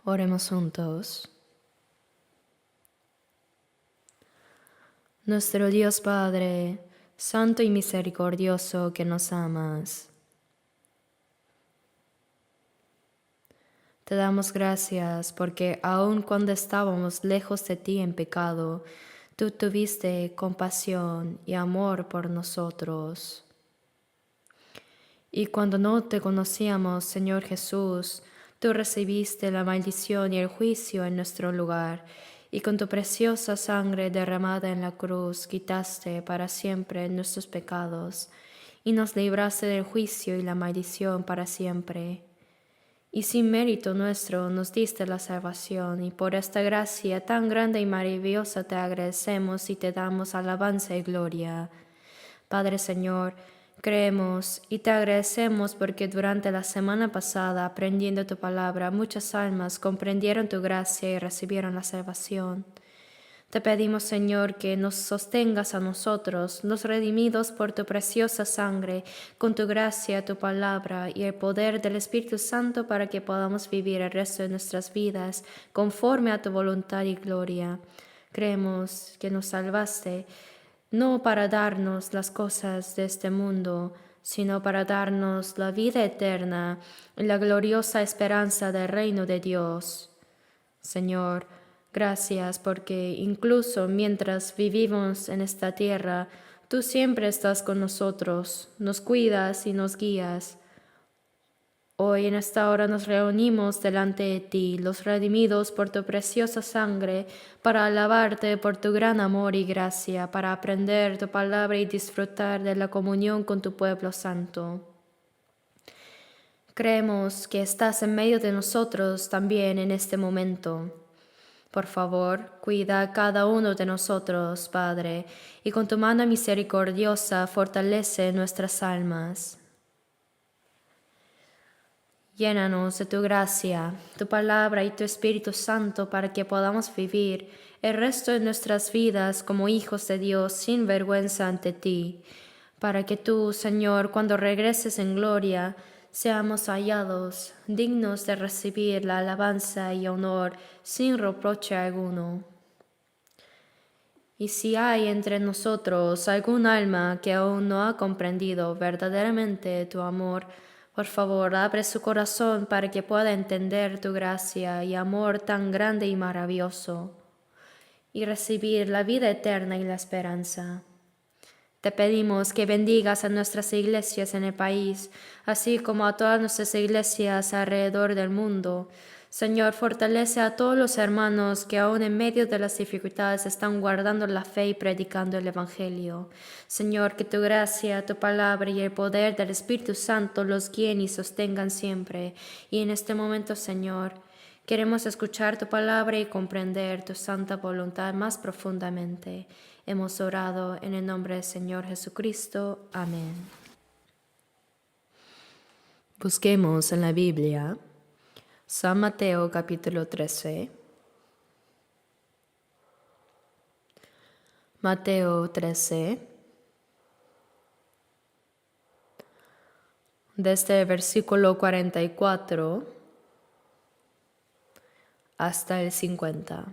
Oremos juntos. Nuestro Dios Padre, santo y misericordioso que nos amas, te damos gracias porque aun cuando estábamos lejos de ti en pecado, tú tuviste compasión y amor por nosotros. Y cuando no te conocíamos, Señor Jesús, tú recibiste la maldición y el juicio en nuestro lugar, y con tu preciosa sangre derramada en la cruz quitaste para siempre nuestros pecados, y nos libraste del juicio y la maldición para siempre. Y sin mérito nuestro nos diste la salvación, y por esta gracia tan grande y maravillosa te agradecemos y te damos alabanza y gloria. Padre Señor, creemos y te agradecemos porque durante la semana pasada, aprendiendo tu palabra, muchas almas comprendieron tu gracia y recibieron la salvación. Te pedimos, Señor, que nos sostengas a nosotros, los redimidos por tu preciosa sangre, con tu gracia, tu palabra y el poder del Espíritu Santo para que podamos vivir el resto de nuestras vidas conforme a tu voluntad y gloria. Creemos que nos salvaste, no para darnos las cosas de este mundo, sino para darnos la vida eterna y la gloriosa esperanza del reino de Dios. Señor, gracias porque incluso mientras vivimos en esta tierra, tú siempre estás con nosotros, nos cuidas y nos guías. Hoy en esta hora nos reunimos delante de ti, los redimidos por tu preciosa sangre, para alabarte por tu gran amor y gracia, para aprender tu palabra y disfrutar de la comunión con tu pueblo santo. Creemos que estás en medio de nosotros también en este momento. Por favor, cuida a cada uno de nosotros, Padre, y con tu mano misericordiosa fortalece nuestras almas. Llénanos de tu gracia, tu palabra y tu Espíritu Santo para que podamos vivir el resto de nuestras vidas como hijos de Dios sin vergüenza ante ti, para que tú, Señor, cuando regreses en gloria, seamos hallados dignos de recibir la alabanza y honor sin reproche alguno. Y si hay entre nosotros algún alma que aún no ha comprendido verdaderamente tu amor, por favor, abre su corazón para que pueda entender tu gracia y amor tan grande y maravilloso, y recibir la vida eterna y la esperanza. Te pedimos que bendigas a nuestras iglesias en el país, así como a todas nuestras iglesias alrededor del mundo. Señor, fortalece a todos los hermanos que aún en medio de las dificultades están guardando la fe y predicando el Evangelio. Señor, que tu gracia, tu palabra y el poder del Espíritu Santo los guíen y sostengan siempre. Y en este momento, Señor, queremos escuchar tu palabra y comprender tu santa voluntad más profundamente. Hemos orado en el nombre del Señor Jesucristo. Amén. Busquemos en la Biblia San Mateo capítulo 13. Mateo 13. Desde el versículo 44 hasta el 50.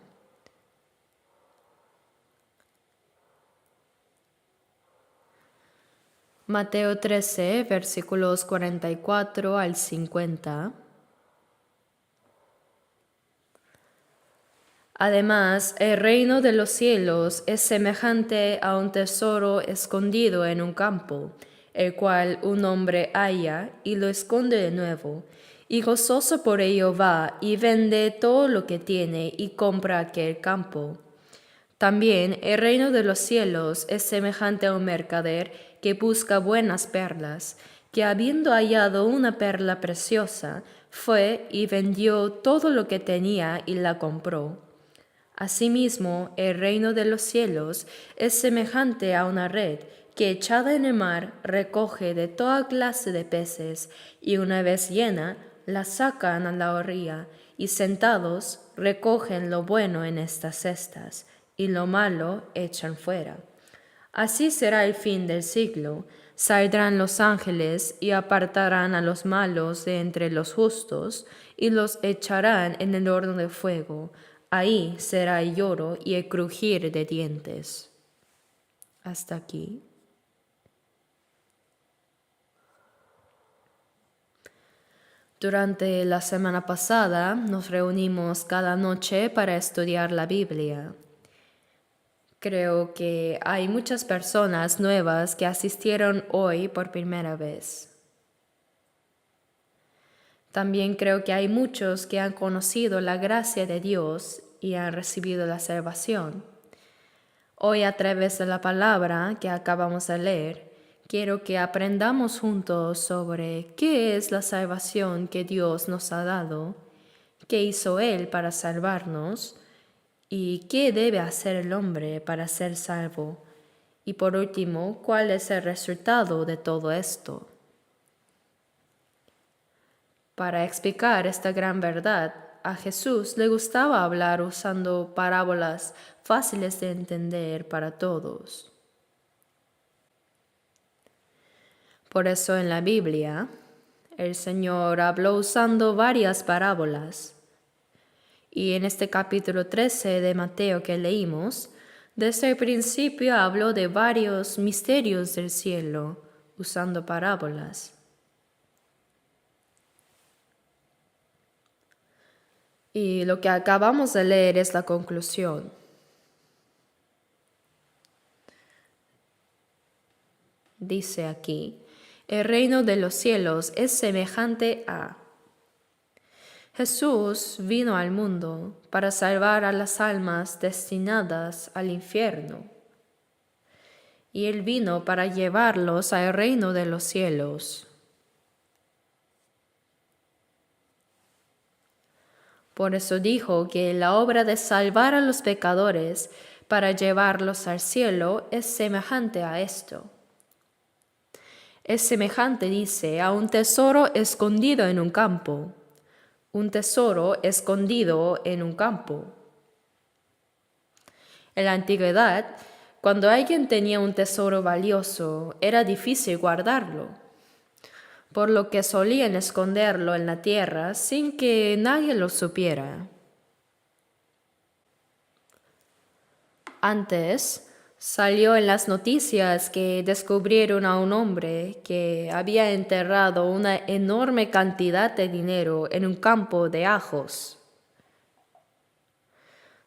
Mateo 13, versículos 44 al 50. Además, el reino de los cielos es semejante a un tesoro escondido en un campo, el cual un hombre halla y lo esconde de nuevo, y gozoso por ello va y vende todo lo que tiene y compra aquel campo. También el reino de los cielos es semejante a un mercader que busca buenas perlas, que habiendo hallado una perla preciosa, fue y vendió todo lo que tenía y la compró. Asimismo, el reino de los cielos es semejante a una red que echada en el mar recoge de toda clase de peces, y una vez llena, la sacan a la orilla, y sentados recogen lo bueno en estas cestas, y lo malo echan fuera. Así será el fin del siglo. Saldrán los ángeles y apartarán a los malos de entre los justos y los echarán en el horno de fuego. Ahí será el lloro y el crujir de dientes. Hasta aquí. Durante la semana pasada nos reunimos cada noche para estudiar la Biblia. Creo que hay muchas personas nuevas que asistieron hoy por primera vez. También creo que hay muchos que han conocido la gracia de Dios y han recibido la salvación. Hoy, a través de la palabra que acabamos de leer, quiero que aprendamos juntos sobre qué es la salvación que Dios nos ha dado, qué hizo Él para salvarnos y qué debe hacer el hombre para ser salvo. Y por último, cuál es el resultado de todo esto. Para explicar esta gran verdad, a Jesús le gustaba hablar usando parábolas fáciles de entender para todos. Por eso en la Biblia, el Señor habló usando varias parábolas. Y en este capítulo 13 de Mateo que leímos, desde el principio habló de varios misterios del cielo usando parábolas. Y lo que acabamos de leer es la conclusión. Dice aquí, el reino de los cielos es semejante a... Jesús vino al mundo para salvar a las almas destinadas al infierno. Y Él vino para llevarlos al reino de los cielos. Por eso dijo que la obra de salvar a los pecadores para llevarlos al cielo es semejante a esto. Es semejante, dice, a un tesoro escondido en un campo. Un tesoro escondido en un campo. En la antigüedad, cuando alguien tenía un tesoro valioso, era difícil guardarlo, por lo que solían esconderlo en la tierra sin que nadie lo supiera. Antes, salió en las noticias que descubrieron a un hombre que había enterrado una enorme cantidad de dinero en un campo de ajos.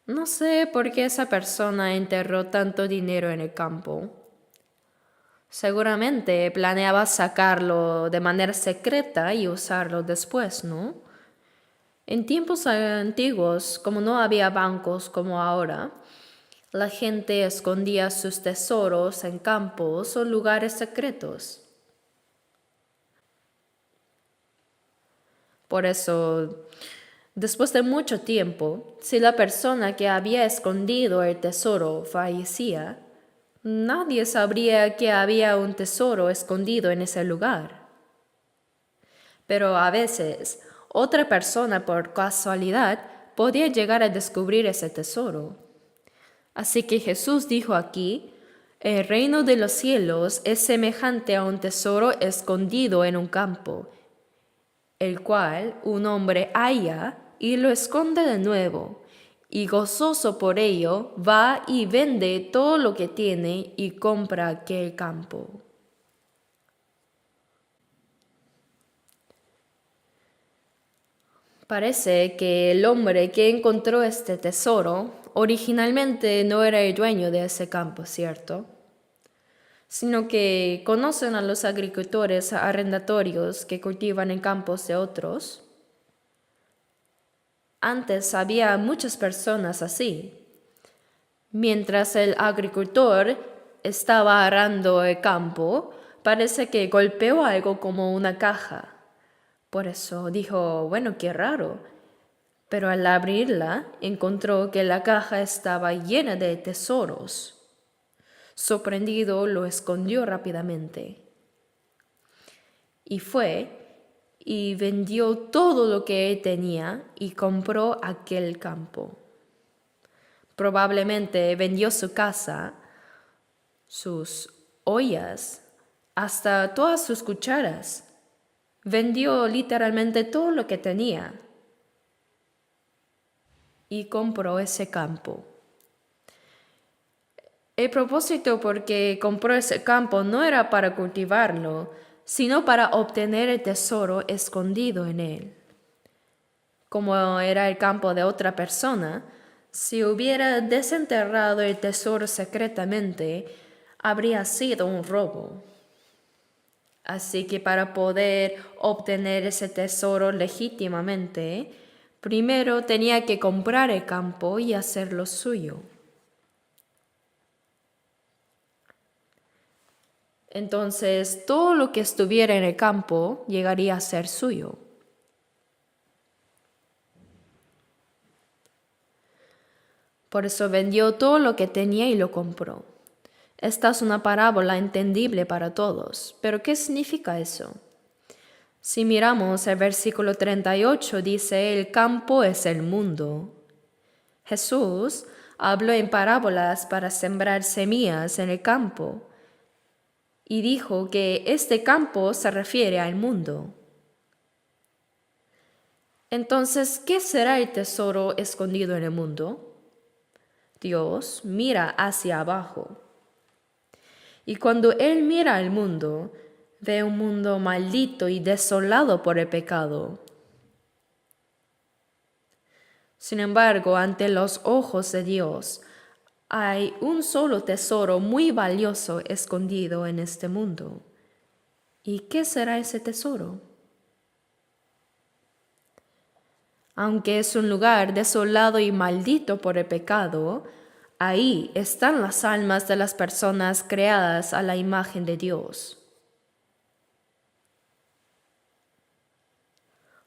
No sé por qué esa persona enterró tanto dinero en el campo. Seguramente planeaba sacarlo de manera secreta y usarlo después, ¿no? En tiempos antiguos, como no había bancos como ahora, la gente escondía sus tesoros en campos o lugares secretos. Por eso, después de mucho tiempo, si la persona que había escondido el tesoro fallecía, nadie sabría que había un tesoro escondido en ese lugar. Pero a veces, otra persona por casualidad podía llegar a descubrir ese tesoro. Así que Jesús dijo aquí, el reino de los cielos es semejante a un tesoro escondido en un campo, el cual un hombre halla y lo esconde de nuevo, y gozoso por ello va y vende todo lo que tiene y compra aquel campo. Parece que el hombre que encontró este tesoro originalmente no era el dueño de ese campo, ¿cierto? Sino que conocen a los agricultores arrendatorios que cultivan en campos de otros. Antes había muchas personas así. Mientras el agricultor estaba arando el campo, parece que golpeó algo como una caja. Por eso dijo, bueno, qué raro. Pero al abrirla, encontró que la caja estaba llena de tesoros. Sorprendido, lo escondió rápidamente. Y fue y vendió todo lo que él tenía y compró aquel campo. Probablemente vendió su casa, sus ollas, hasta todas sus cucharas. Vendió literalmente todo lo que tenía y compró ese campo. El propósito por que compró ese campo no era para cultivarlo, sino para obtener el tesoro escondido en él. Como era el campo de otra persona, si hubiera desenterrado el tesoro secretamente, habría sido un robo. Así que para poder obtener ese tesoro legítimamente, primero tenía que comprar el campo y hacerlo suyo. Entonces, todo lo que estuviera en el campo llegaría a ser suyo. Por eso vendió todo lo que tenía y lo compró. Esta es una parábola entendible para todos, pero ¿qué significa eso? Si miramos el versículo 38, dice, el campo es el mundo. Jesús habló en parábolas para sembrar semillas en el campo y dijo que este campo se refiere al mundo. Entonces, ¿qué será el tesoro escondido en el mundo? Dios mira hacia abajo. Y cuando Él mira al mundo, ve un mundo maldito y desolado por el pecado. Sin embargo, ante los ojos de Dios, hay un solo tesoro muy valioso escondido en este mundo. ¿Y qué será ese tesoro? Aunque es un lugar desolado y maldito por el pecado, ahí están las almas de las personas creadas a la imagen de Dios.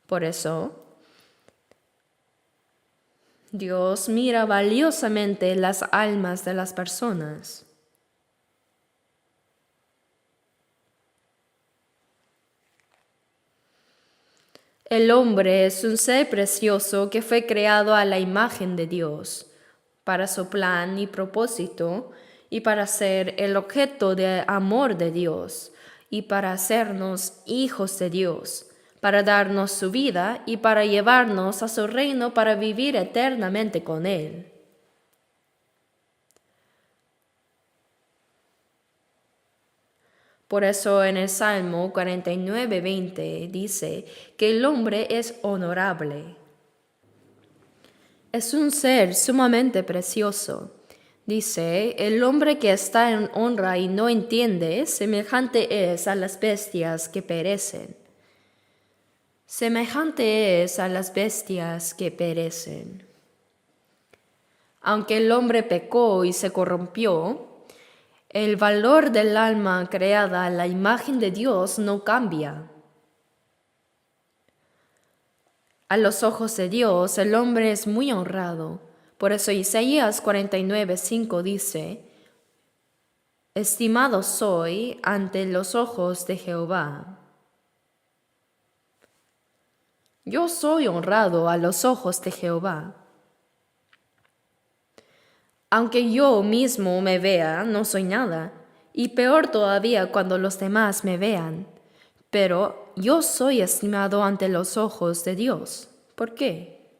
Por eso, Dios mira valiosamente las almas de las personas. El hombre es un ser precioso que fue creado a la imagen de Dios, para su plan y propósito, y para ser el objeto de amor de Dios, y para hacernos hijos de Dios, para darnos su vida y para llevarnos a su reino para vivir eternamente con Él. Por eso en el Salmo 49:20 dice que el hombre es honorable. Es un ser sumamente precioso. Dice, el hombre que está en honra y no entiende, semejante es a las bestias que perecen. Semejante es a las bestias que perecen. Aunque el hombre pecó y se corrompió, el valor del alma creada a la imagen de Dios no cambia. A los ojos de Dios, el hombre es muy honrado. Por eso Isaías 49:5 dice, estimado soy ante los ojos de Jehová. Yo soy honrado a los ojos de Jehová. Aunque yo mismo me vea, no soy nada, y peor todavía cuando los demás me vean. Pero yo soy estimado ante los ojos de Dios. ¿Por qué?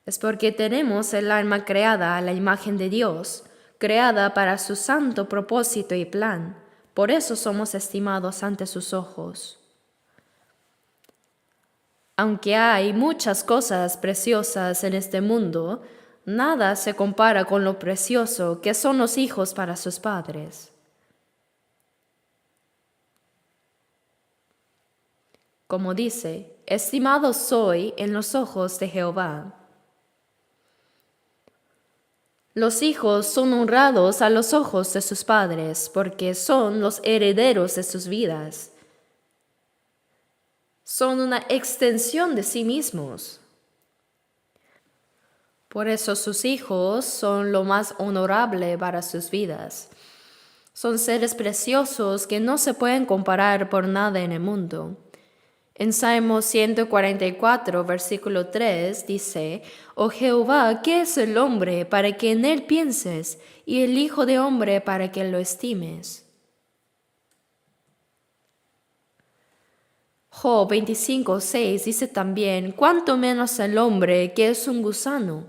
Es porque tenemos el alma creada a la imagen de Dios, creada para su santo propósito y plan. Por eso somos estimados ante sus ojos. Aunque hay muchas cosas preciosas en este mundo, nada se compara con lo precioso que son los hijos para sus padres. Como dice, estimado soy en los ojos de Jehová. Los hijos son honrados a los ojos de sus padres porque son los herederos de sus vidas. Son una extensión de sí mismos. Por eso sus hijos son lo más honorable para sus vidas. Son seres preciosos que no se pueden comparar por nada en el mundo. En Salmo 144, versículo 3 dice, Oh Jehová, ¿qué es el hombre para que en él pienses, y el hijo de hombre para que lo estimes? Job 25:6 dice también, cuánto menos el hombre que es un gusano.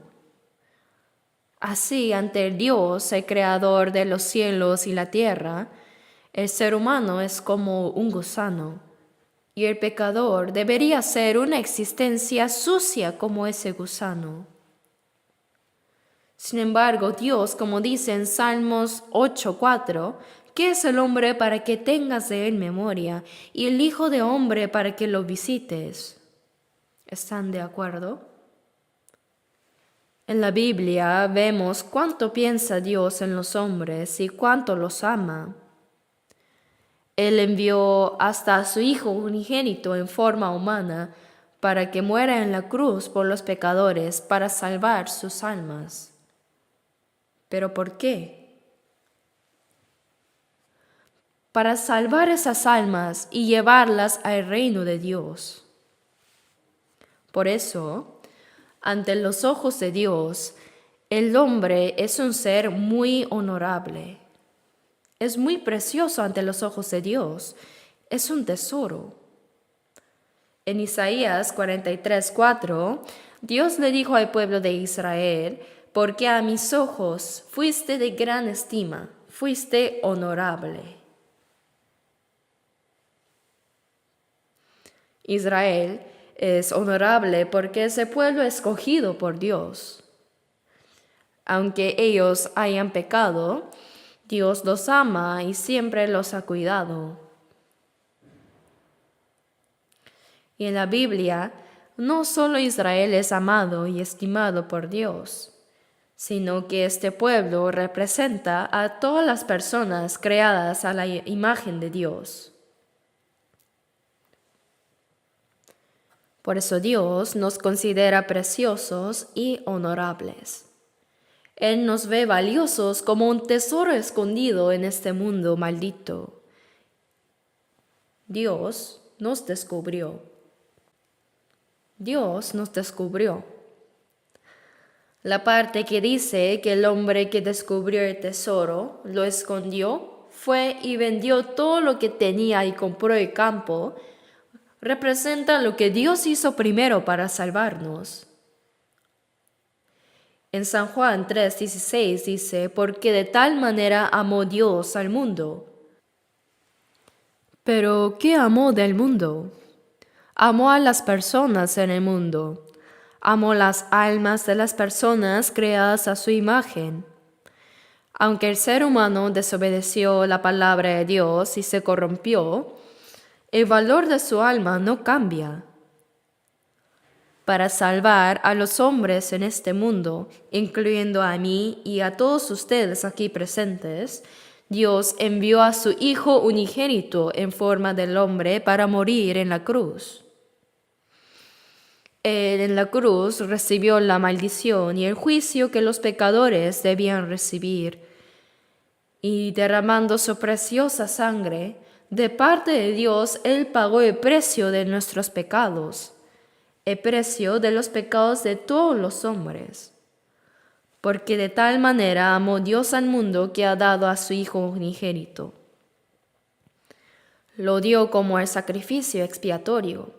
Así, ante el Dios, el creador de los cielos y la tierra, el ser humano es como un gusano, y el pecador debería ser una existencia sucia como ese gusano. Sin embargo, Dios, como dice en Salmos 8:4, ¿qué es el hombre para que tengas de él memoria, y el hijo de hombre para que lo visites? ¿Están de acuerdo? En la Biblia vemos cuánto piensa Dios en los hombres y cuánto los ama. Él envió hasta a su Hijo unigénito en forma humana para que muera en la cruz por los pecadores para salvar sus almas. ¿Pero por qué? Para salvar esas almas y llevarlas al reino de Dios. Por eso, ante los ojos de Dios, el hombre es un ser muy honorable. Es muy precioso ante los ojos de Dios. Es un tesoro. En Isaías 43:4, Dios le dijo al pueblo de Israel, porque a mis ojos fuiste de gran estima, fuiste honorable. Israel es honorable porque es el pueblo escogido por Dios. Aunque ellos hayan pecado, Dios los ama y siempre los ha cuidado. Y en la Biblia, no solo Israel es amado y estimado por Dios, sino que este pueblo representa a todas las personas creadas a la imagen de Dios. Por eso Dios nos considera preciosos y honorables. Él nos ve valiosos como un tesoro escondido en este mundo maldito. Dios nos descubrió. Dios nos descubrió. La parte que dice que el hombre que descubrió el tesoro lo escondió, fue y vendió todo lo que tenía y compró el campo, representa lo que Dios hizo primero para salvarnos. En San Juan 3:16 dice, porque de tal manera amó Dios al mundo. Pero, ¿qué amó del mundo? Amó a las personas en el mundo. Amó las almas de las personas creadas a su imagen. Aunque el ser humano desobedeció la palabra de Dios y se corrompió, el valor de su alma no cambia. Para salvar a los hombres en este mundo, incluyendo a mí y a todos ustedes aquí presentes, Dios envió a su Hijo unigénito en forma del hombre para morir en la cruz. Él en la cruz recibió la maldición y el juicio que los pecadores debían recibir, y derramando su preciosa sangre, de parte de Dios, Él pagó el precio de nuestros pecados, el precio de los pecados de todos los hombres. Porque de tal manera amó Dios al mundo que ha dado a su Hijo unigénito. Lo dio como el sacrificio expiatorio.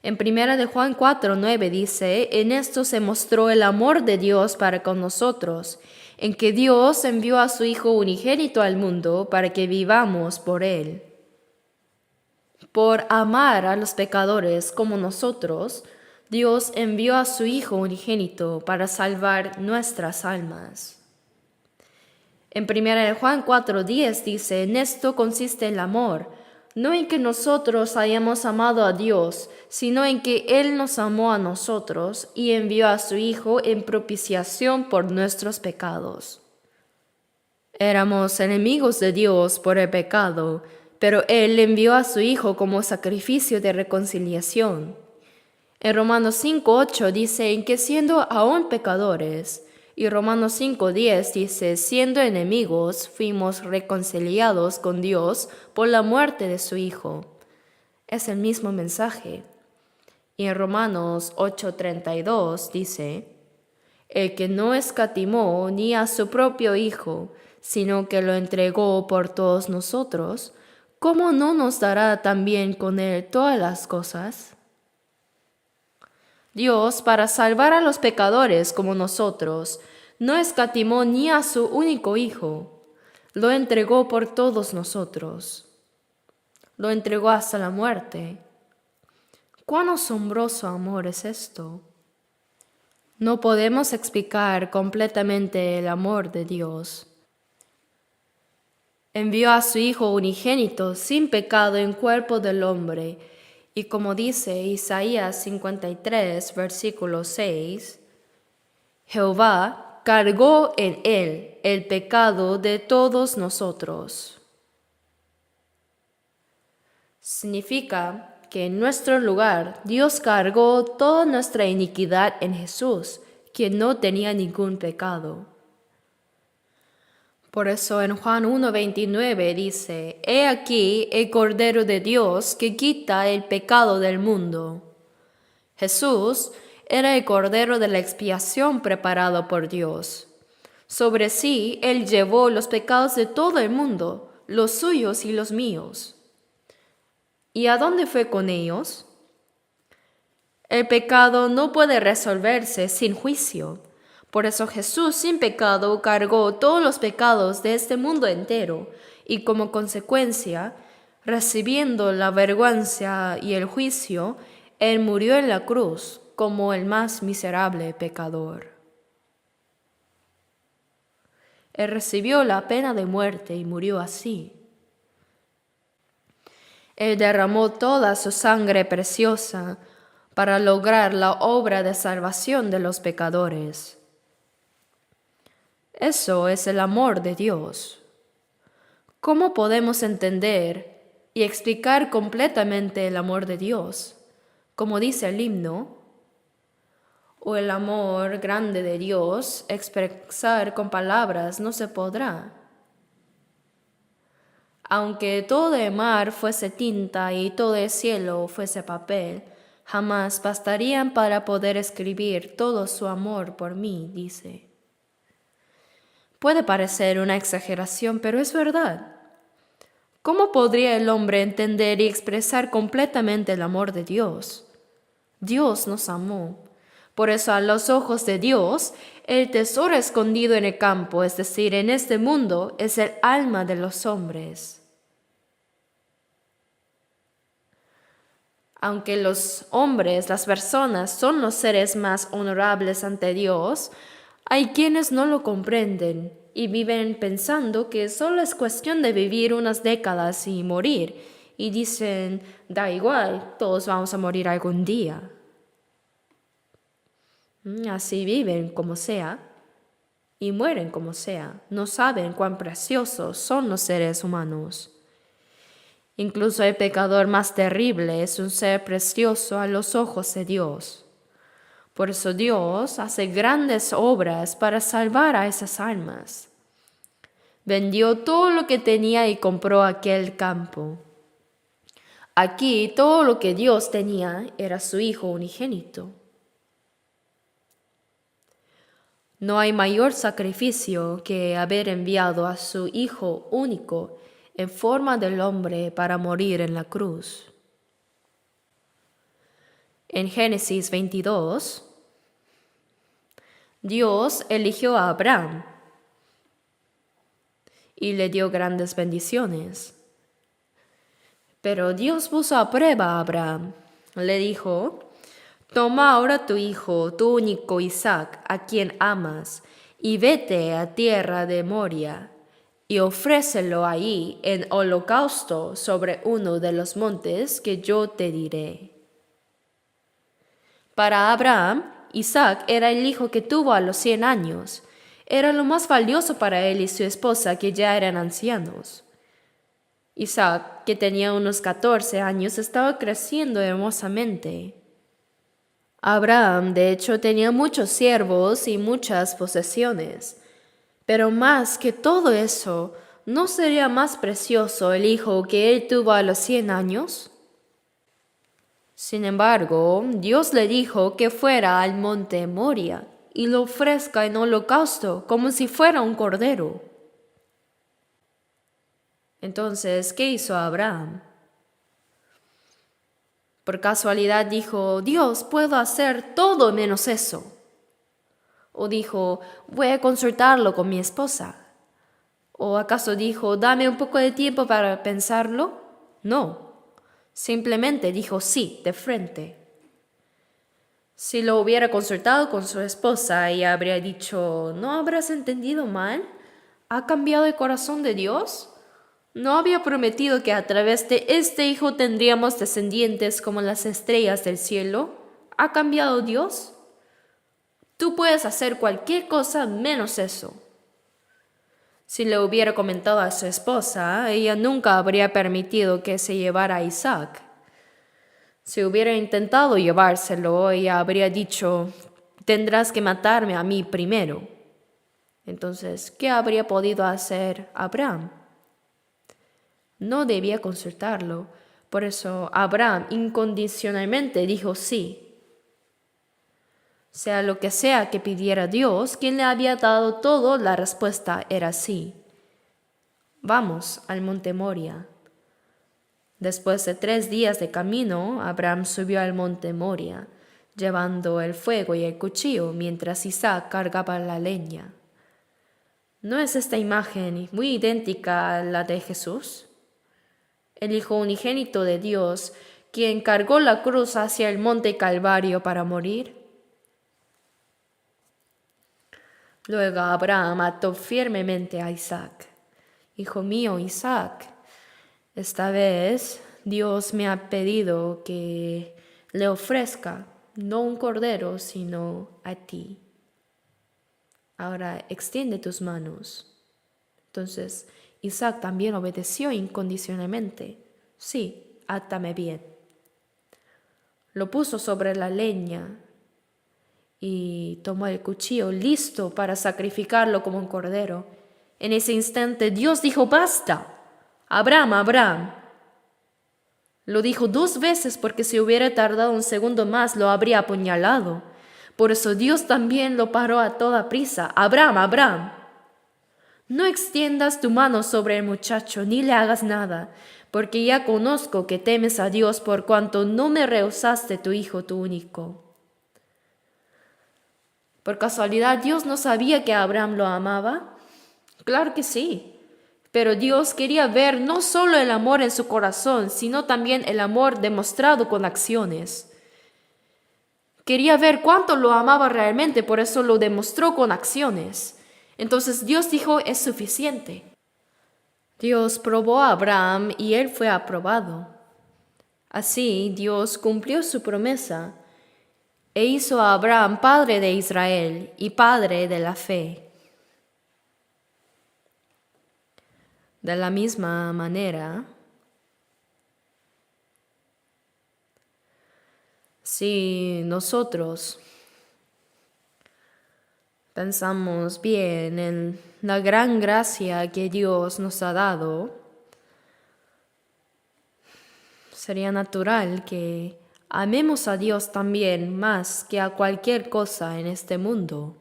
En 1 de Juan 4:9 dice, en esto se mostró el amor de Dios para con nosotros, en que Dios envió a su Hijo unigénito al mundo para que vivamos por Él. Por amar a los pecadores como nosotros, Dios envió a su Hijo unigénito para salvar nuestras almas. En 1 de Juan 4:10 dice, en esto consiste el amor, no en que nosotros hayamos amado a Dios, sino en que Él nos amó a nosotros y envió a su Hijo en propiciación por nuestros pecados. Éramos enemigos de Dios por el pecado, pero Él envió a su Hijo como sacrificio de reconciliación. En Romanos 5:8 dice, en que siendo aún pecadores, y Romanos 5:10 dice, siendo enemigos, fuimos reconciliados con Dios por la muerte de su Hijo. Es el mismo mensaje. Y en Romanos 8:32 dice, el que no escatimó ni a su propio Hijo, sino que lo entregó por todos nosotros, ¿cómo no nos dará también con Él todas las cosas? Dios, para salvar a los pecadores como nosotros, no escatimó ni a su único Hijo, lo entregó por todos nosotros, lo entregó hasta la muerte. ¡Cuán asombroso amor es esto! No podemos explicar completamente el amor de Dios. Envió a su Hijo unigénito sin pecado en cuerpo del hombre, y como dice Isaías 53, versículo 6, Jehová cargó en él el pecado de todos nosotros. Significa que en nuestro lugar Dios cargó toda nuestra iniquidad en Jesús, quien no tenía ningún pecado. Por eso en Juan 1:29 dice, He aquí el Cordero de Dios que quita el pecado del mundo. Jesús era el Cordero de la expiación preparado por Dios. Sobre sí Él llevó los pecados de todo el mundo, los suyos y los míos. ¿Y a dónde fue con ellos? El pecado no puede resolverse sin juicio. Por eso Jesús sin pecado cargó todos los pecados de este mundo entero y como consecuencia, recibiendo la vergüenza y el juicio, Él murió en la cruz como el más miserable pecador. Él recibió la pena de muerte y murió así. Él derramó toda su sangre preciosa para lograr la obra de salvación de los pecadores. Eso es el amor de Dios. ¿Cómo podemos entender y explicar completamente el amor de Dios? Como dice el himno, o el amor grande de Dios, expresar con palabras no se podrá. Aunque todo el mar fuese tinta y todo el cielo fuese papel, jamás bastarían para poder escribir todo su amor por mí, dice. Puede parecer una exageración, pero es verdad. ¿Cómo podría el hombre entender y expresar completamente el amor de Dios? Dios nos amó. Por eso a los ojos de Dios, el tesoro escondido en el campo, es decir, en este mundo, es el alma de los hombres. Aunque los hombres, las personas, son los seres más honorables ante Dios, hay quienes no lo comprenden y viven pensando que solo es cuestión de vivir unas décadas y morir. Y dicen, da igual, todos vamos a morir algún día. Así viven como sea y mueren como sea. No saben cuán preciosos son los seres humanos. Incluso el pecador más terrible es un ser precioso a los ojos de Dios. Por eso Dios hace grandes obras para salvar a esas almas. Vendió todo lo que tenía y compró aquel campo. Aquí todo lo que Dios tenía era su Hijo unigénito. No hay mayor sacrificio que haber enviado a su Hijo único en forma del hombre para morir en la cruz. En Génesis 22, Dios eligió a Abraham y le dio grandes bendiciones. Pero Dios puso a prueba a Abraham. Le dijo, toma ahora tu hijo, tu único Isaac, a quien amas, y vete a tierra de Moria, y ofrécelo allí en holocausto sobre uno de los montes que yo te diré. Para Abraham, Isaac era el hijo que tuvo a los 100 años. Era lo más valioso para él y su esposa, que ya eran ancianos. Isaac, que tenía unos 14 años, estaba creciendo hermosamente. Abraham, de hecho, tenía muchos siervos y muchas posesiones. Pero más que todo eso, ¿no sería más precioso el hijo que él tuvo a los 100 años? Sin embargo, Dios le dijo que fuera al monte Moria y lo ofrezca en holocausto como si fuera un cordero. Entonces, ¿qué hizo Abraham? Por casualidad dijo, Dios, puedo hacer todo menos eso. O dijo, voy a consultarlo con mi esposa. ¿O acaso dijo, dame un poco de tiempo para pensarlo? No, simplemente dijo sí, de frente. Si lo hubiera consultado con su esposa, ella habría dicho, ¿no habrás entendido mal? ¿Ha cambiado el corazón de Dios? ¿No había prometido que a través de este hijo tendríamos descendientes como las estrellas del cielo? ¿Ha cambiado Dios? Tú puedes hacer cualquier cosa menos eso. Si le hubiera comentado a su esposa, ella nunca habría permitido que se llevara a Isaac. Si hubiera intentado llevárselo, ella habría dicho, tendrás que matarme a mí primero. Entonces, ¿qué habría podido hacer Abraham? No debía consultarlo, por eso Abraham incondicionalmente dijo sí. Sea lo que sea que pidiera Dios, quien le había dado todo, la respuesta era sí. Vamos al monte Moria. Después de 3 días de camino, Abraham subió al monte Moria, llevando el fuego y el cuchillo mientras Isaac cargaba la leña. ¿No es esta imagen muy idéntica a la de Jesús? El Hijo unigénito de Dios, quien cargó la cruz hacia el monte Calvario para morir. Luego Abraham ató firmemente a Isaac. Hijo mío, Isaac, esta vez Dios me ha pedido que le ofrezca no un cordero, sino a ti. Ahora extiende tus manos. Entonces Isaac también obedeció incondicionalmente. Sí, átame bien. Lo puso sobre la leña y tomó el cuchillo listo para sacrificarlo como un cordero. En ese instante Dios dijo, basta, Abraham, Abraham. Lo dijo 2 veces porque si hubiera tardado un segundo más lo habría apuñalado. Por eso Dios también lo paró a toda prisa. Abraham, Abraham. No extiendas tu mano sobre el muchacho ni le hagas nada, porque ya conozco que temes a Dios por cuanto no me rehusaste tu hijo, tu único. ¿Por casualidad Dios no sabía que Abraham lo amaba? Claro que sí, pero Dios quería ver no solo el amor en su corazón, sino también el amor demostrado con acciones. Quería ver cuánto lo amaba realmente, por eso lo demostró con acciones. Entonces Dios dijo, es suficiente. Dios probó a Abraham y él fue aprobado. Así Dios cumplió su promesa e hizo a Abraham padre de Israel y padre de la fe. De la misma manera, si nosotros pensamos bien en la gran gracia que Dios nos ha dado, sería natural que amemos a Dios también más que a cualquier cosa en este mundo.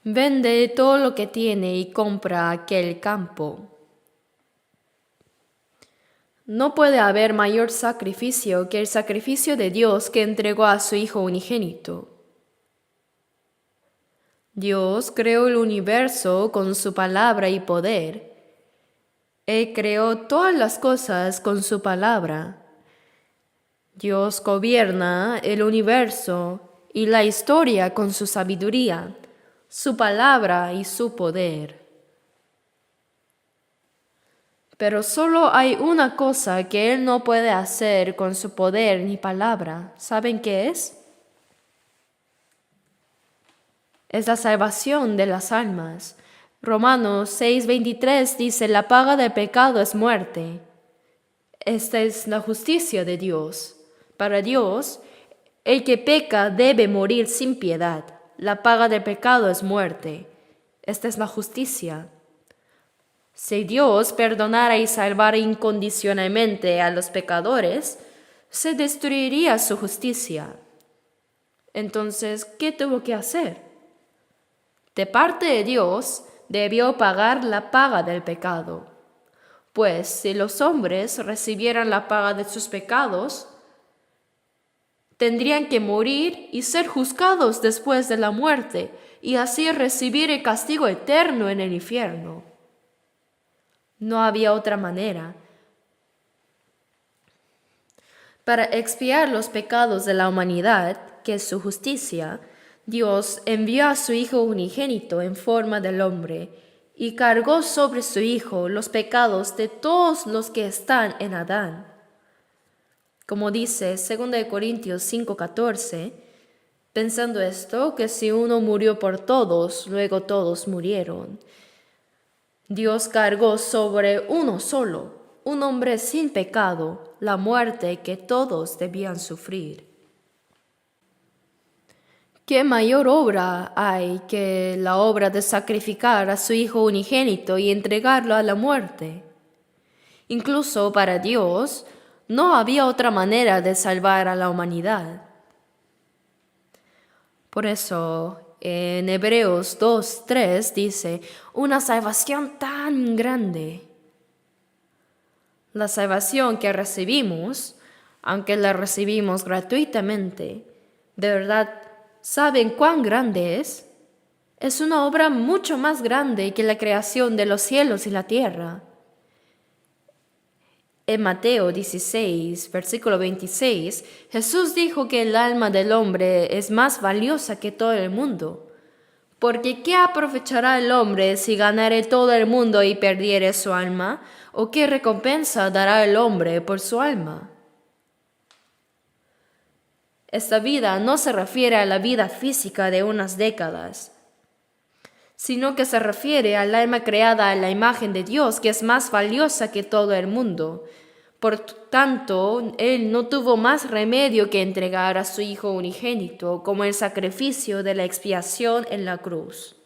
Vende todo lo que tiene y compra aquel campo. No puede haber mayor sacrificio que el sacrificio de Dios que entregó a su Hijo unigénito. Dios creó el universo con su palabra y poder. Él creó todas las cosas con su palabra. Dios gobierna el universo y la historia con su sabiduría, su palabra y su poder. Pero solo hay una cosa que Él no puede hacer con su poder ni palabra. ¿Saben qué es? Es la salvación de las almas. Romanos 6:23 dice, la paga del pecado es muerte. Esta es la justicia de Dios. Para Dios, el que peca debe morir sin piedad. La paga del pecado es muerte. Esta es la justicia. Si Dios perdonara y salvara incondicionalmente a los pecadores, se destruiría su justicia. Entonces, ¿qué tuvo que hacer? de parte de Dios, debió pagar la paga del pecado. Pues si los hombres recibieran la paga de sus pecados, tendrían que morir y ser juzgados después de la muerte, y así recibir el castigo eterno en el infierno. No había otra manera. Para expiar los pecados de la humanidad, que es su justicia, Dios envió a su Hijo unigénito en forma del hombre y cargó sobre su Hijo los pecados de todos los que están en Adán. Como dice 2 Corintios 5:14, pensando esto, que si uno murió por todos, luego todos murieron. Dios cargó sobre uno solo, un hombre sin pecado, la muerte que todos debían sufrir. ¿Qué mayor obra hay que la obra de sacrificar a su Hijo unigénito y entregarlo a la muerte? Incluso para Dios, no había otra manera de salvar a la humanidad. Por eso, en Hebreos 2:3 dice, una salvación tan grande. La salvación que recibimos, aunque la recibimos gratuitamente, de verdad, ¿saben cuán grande es? Es una obra mucho más grande que la creación de los cielos y la tierra. En Mateo 16, versículo 26, Jesús dijo que el alma del hombre es más valiosa que todo el mundo. Porque ¿qué aprovechará el hombre si ganare todo el mundo y perdiere su alma? ¿O qué recompensa dará el hombre por su alma? Esta vida no se refiere a la vida física de unas décadas, sino que se refiere al alma creada a la imagen de Dios, que es más valiosa que todo el mundo. Por tanto, Él no tuvo más remedio que entregar a su Hijo unigénito como el sacrificio de la expiación en la cruz.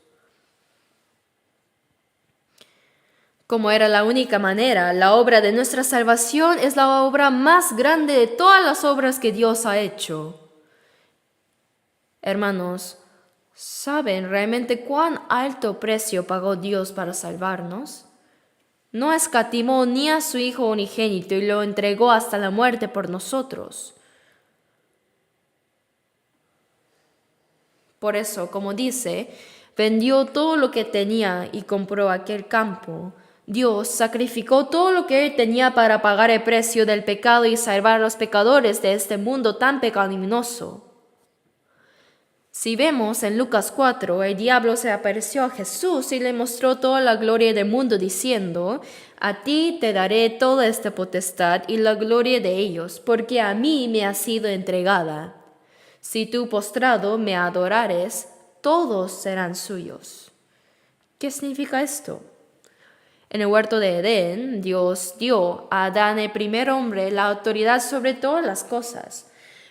Como era la única manera, la obra de nuestra salvación es la obra más grande de todas las obras que Dios ha hecho. Hermanos, ¿saben realmente cuán alto precio pagó Dios para salvarnos? No escatimó ni a su Hijo unigénito y lo entregó hasta la muerte por nosotros. Por eso, como dice, vendió todo lo que tenía y compró aquel campo. Dios sacrificó todo lo que él tenía para pagar el precio del pecado y salvar a los pecadores de este mundo tan pecaminoso. Si vemos en Lucas 4, el diablo se apareció a Jesús y le mostró toda la gloria del mundo diciendo, a ti te daré toda esta potestad y la gloria de ellos, porque a mí me ha sido entregada. Si tú postrado me adorares, todos serán suyos. ¿Qué significa esto? En el huerto de Edén, Dios dio a Adán, el primer hombre, la autoridad sobre todas las cosas.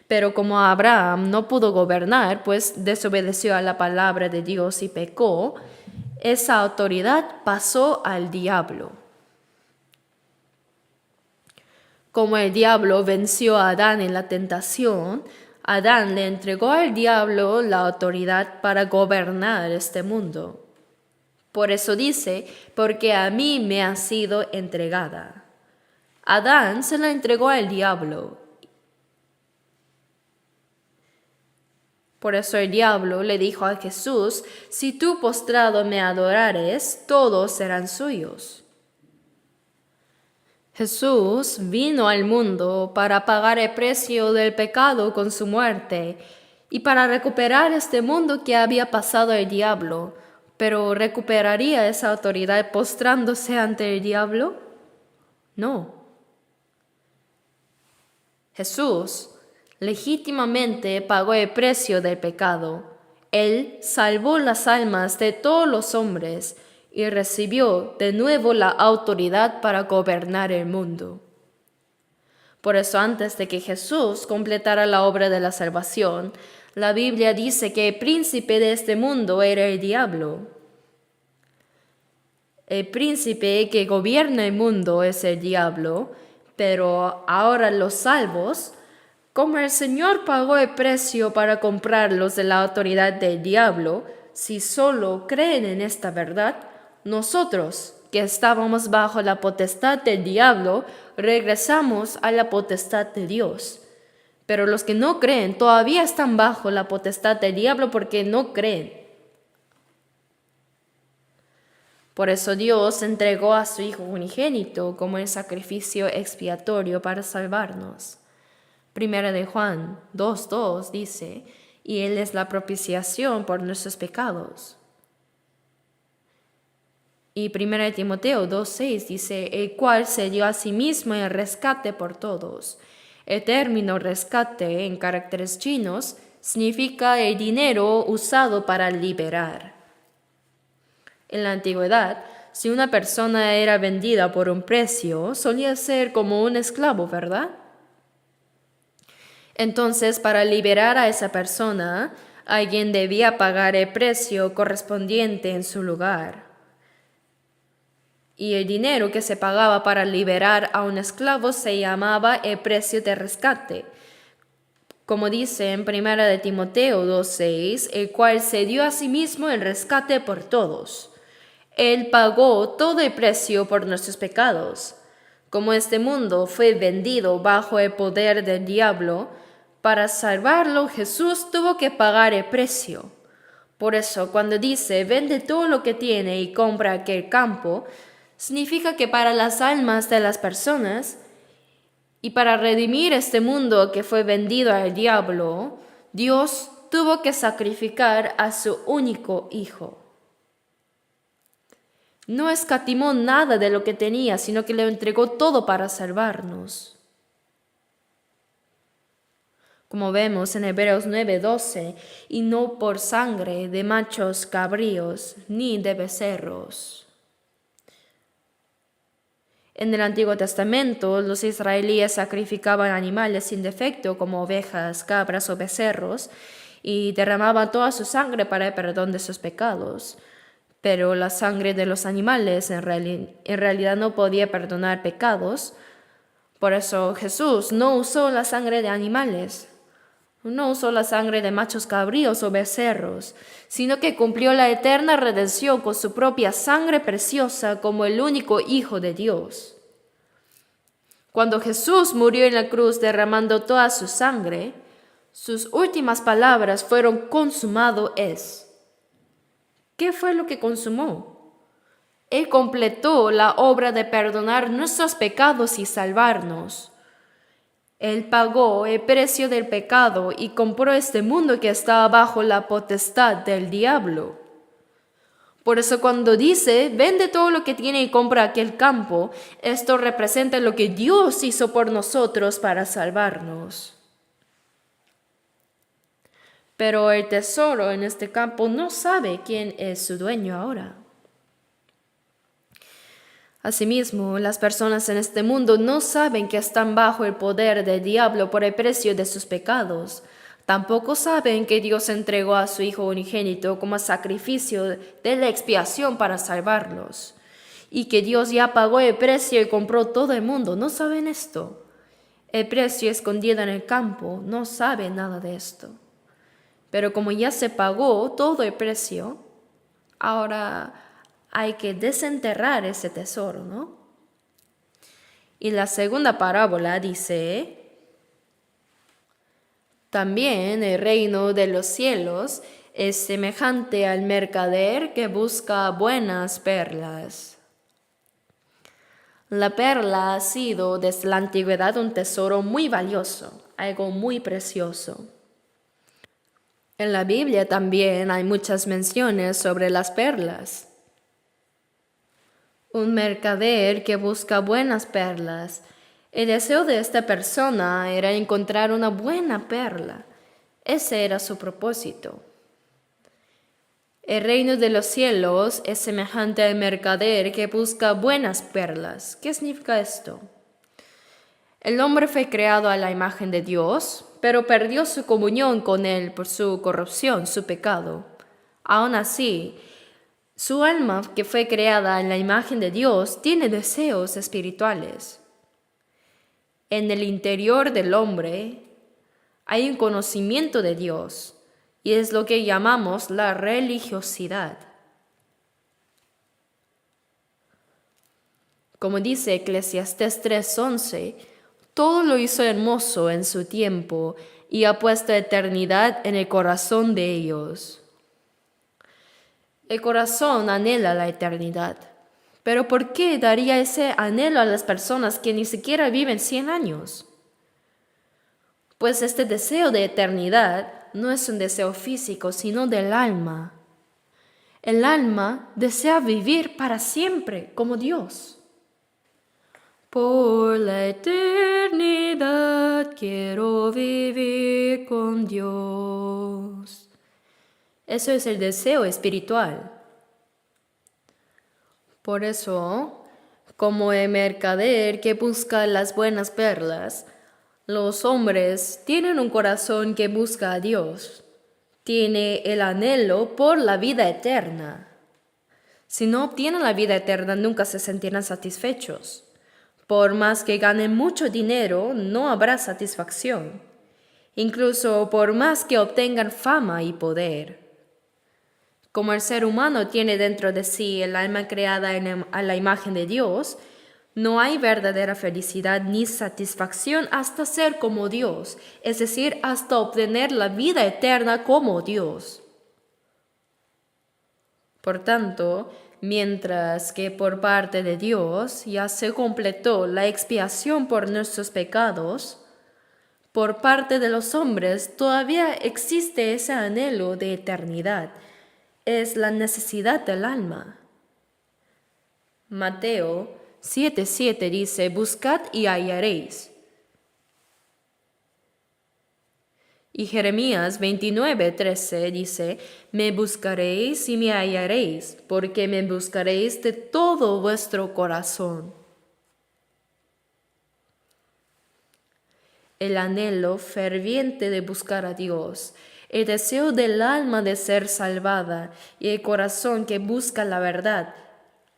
Pero como Abraham no pudo gobernar, pues desobedeció a la palabra de Dios y pecó, esa autoridad pasó al diablo. Como el diablo venció a Adán en la tentación, Adán le entregó al diablo la autoridad para gobernar este mundo. Por eso dice, porque a mí me ha sido entregada. Adán se la entregó al diablo. Por eso el diablo le dijo a Jesús, si tú postrado me adorares, todos serán suyos. Jesús vino al mundo para pagar el precio del pecado con su muerte y para recuperar este mundo que había pasado el diablo. ¿Pero recuperaría esa autoridad postrándose ante el diablo? No. Jesús legítimamente pagó el precio del pecado. Él salvó las almas de todos los hombres y recibió de nuevo la autoridad para gobernar el mundo. Por eso, antes de que Jesús completara la obra de la salvación, la Biblia dice que el príncipe de este mundo era el diablo. El príncipe que gobierna el mundo es el diablo, pero ahora los salvos, como el Señor pagó el precio para comprarlos de la autoridad del diablo, si solo creen en esta verdad, nosotros, que estábamos bajo la potestad del diablo, regresamos a la potestad de Dios. Pero los que no creen todavía están bajo la potestad del diablo porque no creen. Por eso Dios entregó a su Hijo unigénito como el sacrificio expiatorio para salvarnos. Primera de Juan 2:2 dice, y Él es la propiciación por nuestros pecados. Y Primera de Timoteo 2:6 dice, el cual se dio a sí mismo el rescate por todos. El término rescate en caracteres chinos significa el dinero usado para liberar. En la antigüedad, si una persona era vendida por un precio, solía ser como un esclavo, ¿verdad? Entonces, para liberar a esa persona, alguien debía pagar el precio correspondiente en su lugar. Y el dinero que se pagaba para liberar a un esclavo se llamaba el precio de rescate. Como dice en 1 de Timoteo 2:6, el cual se dio a sí mismo el rescate por todos. Él pagó todo el precio por nuestros pecados. Como este mundo fue vendido bajo el poder del diablo, para salvarlo Jesús tuvo que pagar el precio. Por eso, cuando dice, vende todo lo que tiene y compra aquel campo, significa que para las almas de las personas y para redimir este mundo que fue vendido al diablo, Dios tuvo que sacrificar a su único Hijo. No escatimó nada de lo que tenía, sino que le entregó todo para salvarnos. Como vemos en Hebreos 9:12, y no por sangre de machos cabríos ni de becerros. En el Antiguo Testamento, los israelíes sacrificaban animales sin defecto como ovejas, cabras o becerros y derramaban toda su sangre para el perdón de sus pecados. Pero la sangre de los animales en realidad no podía perdonar pecados. Por eso Jesús no usó la sangre de animales, no usó la sangre de machos cabríos o becerros, sino que cumplió la eterna redención con su propia sangre preciosa como el único Hijo de Dios. Cuando Jesús murió en la cruz derramando toda su sangre, sus últimas palabras fueron: consumado es. ¿Qué fue lo que consumó? Él completó la obra de perdonar nuestros pecados y salvarnos. Él pagó el precio del pecado y compró este mundo que estaba bajo la potestad del diablo. Por eso cuando dice, vende todo lo que tiene y compra aquel campo, esto representa lo que Dios hizo por nosotros para salvarnos. Pero el tesoro en este campo no sabe quién es su dueño ahora. Asimismo, las personas en este mundo no saben que están bajo el poder del diablo por el precio de sus pecados. Tampoco saben que Dios entregó a su Hijo unigénito como sacrificio de la expiación para salvarlos. Y que Dios ya pagó el precio y compró todo el mundo. No saben esto. El precio escondido en el campo no sabe nada de esto. Pero como ya se pagó todo el precio, ahora hay que desenterrar ese tesoro, ¿no? Y la segunda parábola dice: también el reino de los cielos es semejante al mercader que busca buenas perlas. La perla ha sido desde la antigüedad un tesoro muy valioso, algo muy precioso. En la Biblia también hay muchas menciones sobre las perlas. Un mercader que busca buenas perlas. El deseo de esta persona era encontrar una buena perla. Ese era su propósito. El reino de los cielos es semejante al mercader que busca buenas perlas. ¿Qué significa esto? El hombre fue creado a la imagen de Dios, pero perdió su comunión con Él por su corrupción, su pecado. Aún así, su alma, que fue creada en la imagen de Dios, tiene deseos espirituales. En el interior del hombre hay un conocimiento de Dios, y es lo que llamamos la religiosidad. Como dice Eclesiastés 3:11, todo lo hizo hermoso en su tiempo y ha puesto eternidad en el corazón de ellos. El corazón anhela la eternidad. Pero ¿por qué daría ese anhelo a las personas que ni siquiera viven 100 años? Pues este deseo de eternidad no es un deseo físico, sino del alma. El alma desea vivir para siempre como Dios. Por la eternidad quiero vivir con Dios. Eso es el deseo espiritual. Por eso, como el mercader que busca las buenas perlas, los hombres tienen un corazón que busca a Dios. Tiene el anhelo por la vida eterna. Si no obtienen la vida eterna, nunca se sentirán satisfechos. Por más que ganen mucho dinero, no habrá satisfacción. Incluso por más que obtengan fama y poder. Como el ser humano tiene dentro de sí el alma creada a la imagen de Dios, no hay verdadera felicidad ni satisfacción hasta ser como Dios, es decir, hasta obtener la vida eterna como Dios. Por tanto, mientras que por parte de Dios ya se completó la expiación por nuestros pecados, por parte de los hombres todavía existe ese anhelo de eternidad. Es la necesidad del alma. Mateo 7:7 dice, buscad y hallaréis. Y Jeremías 29:13 dice, me buscaréis y me hallaréis, porque me buscaréis de todo vuestro corazón. El anhelo ferviente de buscar a Dios, el deseo del alma de ser salvada y el corazón que busca la verdad.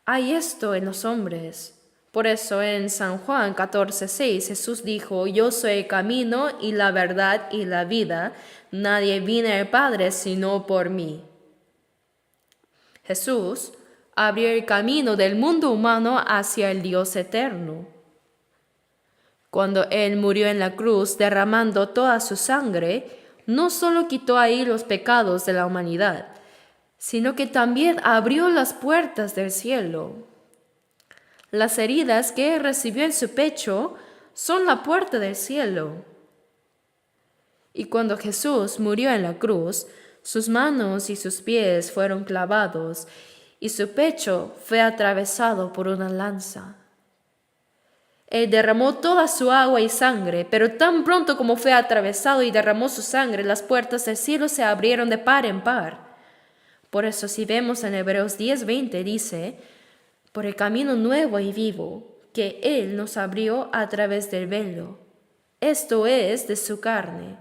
Hay esto en los hombres. Por eso en San Juan 14:6 Jesús dijo, yo soy el camino y la verdad y la vida. Nadie viene al Padre sino por mí. Jesús abrió el camino del mundo humano hacia el Dios eterno. Cuando Él murió en la cruz derramando toda su sangre, no solo quitó ahí los pecados de la humanidad, sino que también abrió las puertas del cielo. Las heridas que Él recibió en su pecho son la puerta del cielo. Y cuando Jesús murió en la cruz, sus manos y sus pies fueron clavados y su pecho fue atravesado por una lanza. Él derramó toda su agua y sangre, pero tan pronto como fue atravesado y derramó su sangre, las puertas del cielo se abrieron de par en par. Por eso si vemos en Hebreos 10:20 dice, por el camino nuevo y vivo que Él nos abrió a través del velo, esto es de su carne.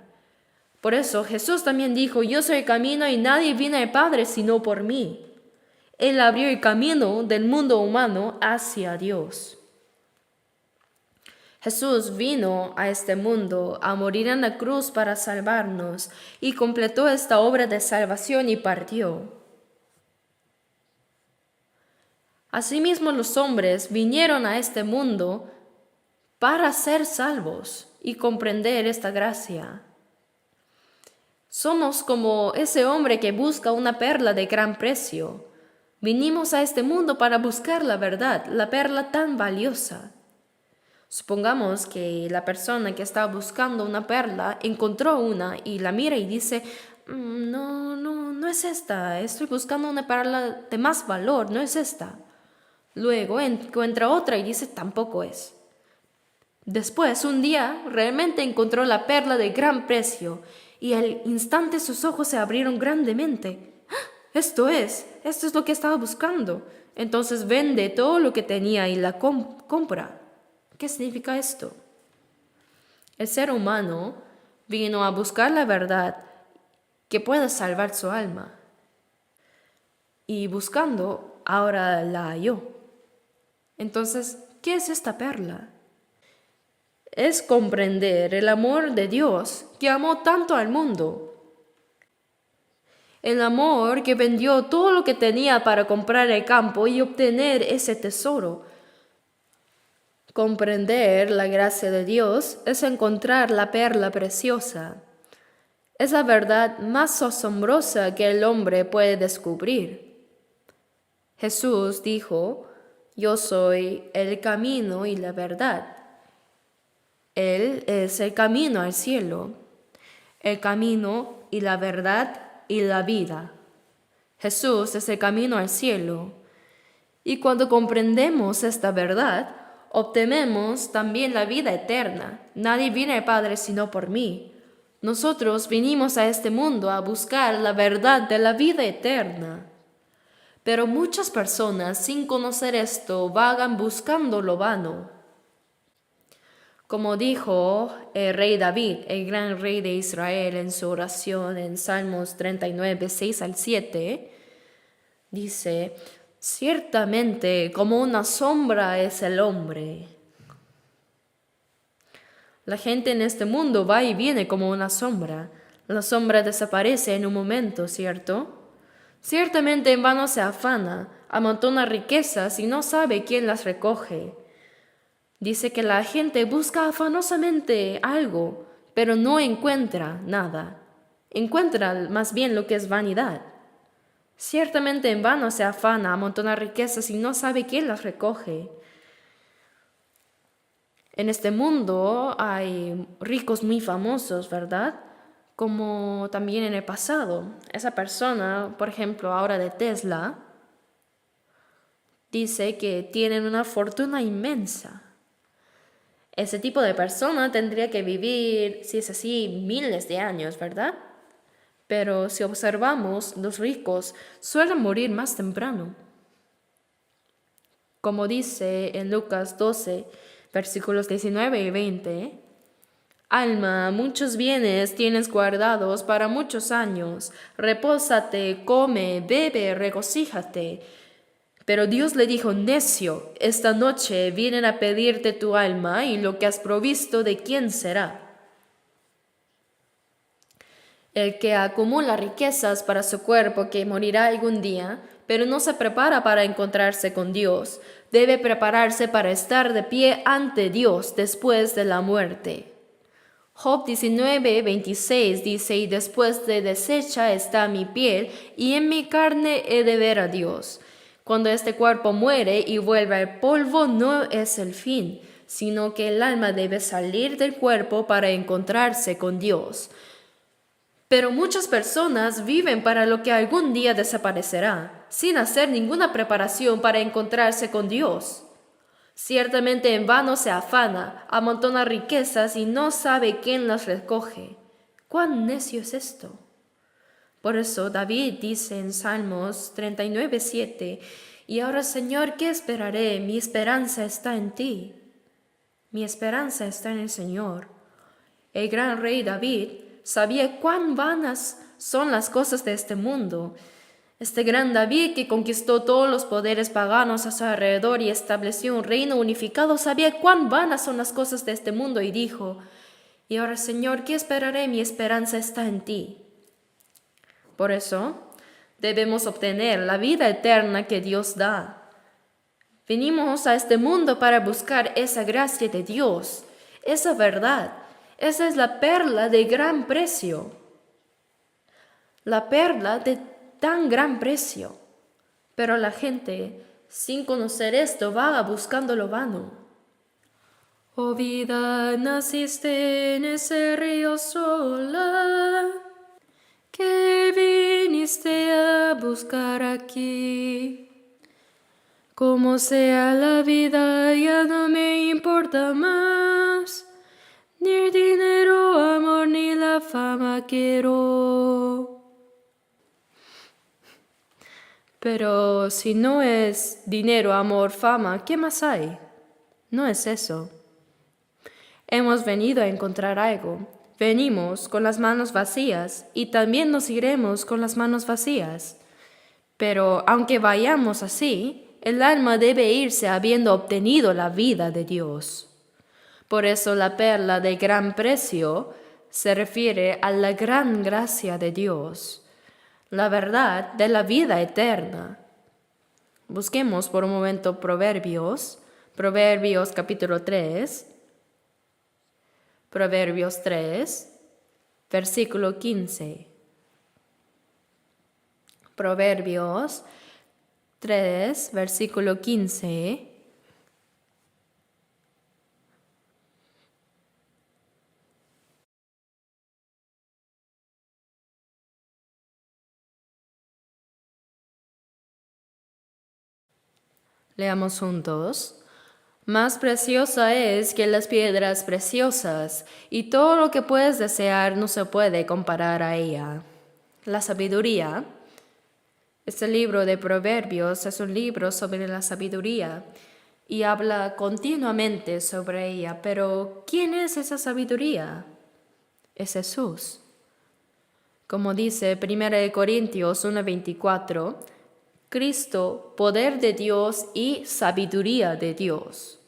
Por eso Jesús también dijo, yo soy el camino y nadie viene al Padre sino por mí. Él abrió el camino del mundo humano hacia Dios. Jesús vino a este mundo a morir en la cruz para salvarnos y completó esta obra de salvación y partió. Asimismo los hombres vinieron a este mundo para ser salvos y comprender esta gracia. Somos como ese hombre que busca una perla de gran precio. Vinimos a este mundo para buscar la verdad, la perla tan valiosa. Supongamos que la persona que estaba buscando una perla encontró una y la mira y dice, no es esta, estoy buscando una perla de más valor, no es esta. Luego encuentra otra y dice, tampoco es. Después, un día, realmente encontró la perla de gran precio y al instante sus ojos se abrieron grandemente. ¡Ah! Esto es lo que estaba buscando. Entonces vende todo lo que tenía y la compra. ¿Qué significa esto? El ser humano vino a buscar la verdad que pueda salvar su alma. Y buscando, ahora la halló. Entonces, ¿qué es esta perla? Es comprender el amor de Dios que amó tanto al mundo. El amor que vendió todo lo que tenía para comprar el campo y obtener ese tesoro. Comprender la gracia de Dios es encontrar la perla preciosa. Es la verdad más asombrosa que el hombre puede descubrir. Jesús dijo: yo soy el camino y la verdad. Él es el camino al cielo, el camino y la verdad y la vida. Jesús es el camino al cielo. Y cuando comprendemos esta verdad, obtenemos también la vida eterna. Nadie viene al Padre sino por mí. Nosotros vinimos a este mundo a buscar la verdad de la vida eterna. Pero muchas personas, sin conocer esto, vagan buscando lo vano. Como dijo el rey David, el gran rey de Israel, en su oración en Salmos 39, 6 al 7, dice: ciertamente como una sombra es el hombre. La gente en este mundo va y viene como una sombra. La sombra desaparece en un momento, ¿cierto? Ciertamente en vano se afana, amontona riquezas y no sabe quién las recoge. Dice que la gente busca afanosamente algo, pero no encuentra nada. Encuentra más bien lo que es vanidad. Ciertamente en vano se afana, amontona riquezas y no sabe quién las recoge. En este mundo hay ricos muy famosos, ¿verdad? Como también en el pasado. Esa persona, por ejemplo, ahora de Tesla, dice que tienen una fortuna inmensa. Ese tipo de persona tendría que vivir, si es así, miles de años, ¿verdad? Pero si observamos, los ricos suelen morir más temprano. Como dice en Lucas 12, versículos 19 y 20, alma, muchos bienes tienes guardados para muchos años. Repósate, come, bebe, regocíjate. Pero Dios le dijo: necio, esta noche vienen a pedirte tu alma, y lo que has provisto, ¿de quién será? El que acumula riquezas para su cuerpo, que morirá algún día, pero no se prepara para encontrarse con Dios, debe prepararse para estar de pie ante Dios después de la muerte. Job 19, 26 dice: y después de deshecha está mi piel, y en mi carne he de ver a Dios. Cuando este cuerpo muere y vuelve al polvo, no es el fin, sino que el alma debe salir del cuerpo para encontrarse con Dios. Pero muchas personas viven para lo que algún día desaparecerá, sin hacer ninguna preparación para encontrarse con Dios. Ciertamente en vano se afana, amontona riquezas y no sabe quién las recoge. ¿Cuán necio es esto? Por eso David dice en Salmos 39, 7, y ahora, Señor, ¿qué esperaré? Mi esperanza está en ti. Mi esperanza está en el Señor. El gran rey David sabía cuán vanas son las cosas de este mundo. Este gran David, que conquistó todos los poderes paganos a su alrededor y estableció un reino unificado, sabía cuán vanas son las cosas de este mundo y dijo: y ahora, Señor, ¿qué esperaré? Mi esperanza está en ti. Por eso, debemos obtener la vida eterna que Dios da. Venimos a este mundo para buscar esa gracia de Dios, esa verdad. Esa es la perla de gran precio. La perla de tan gran precio. Pero la gente, sin conocer esto, vaga buscando lo vano. Oh vida, naciste en ese río sola, que viniste a buscar aquí. Como sea la vida, ya no me importa más, ni el dinero, amor, ni la fama quiero. Pero si no es dinero, amor, fama, ¿qué más hay? No es eso. Hemos venido a encontrar algo. Venimos con las manos vacías y también nos iremos con las manos vacías. Pero aunque vayamos así, el alma debe irse habiendo obtenido la vida de Dios. Por eso la perla de gran precio se refiere a la gran gracia de Dios. la verdad de la vida eterna. Busquemos por un momento Proverbios capítulo 3, Proverbios 3, versículo 15. Proverbios 3, versículo 15. Leamos juntos. Más preciosa es que las piedras preciosas, y todo lo que puedes desear no se puede comparar a ella. La sabiduría. Este libro de Proverbios es un libro sobre la sabiduría y habla continuamente sobre ella. Pero, ¿quién es esa sabiduría? Es Jesús. Como dice 1 Corintios 1:24, Cristo, poder de Dios y sabiduría de Dios.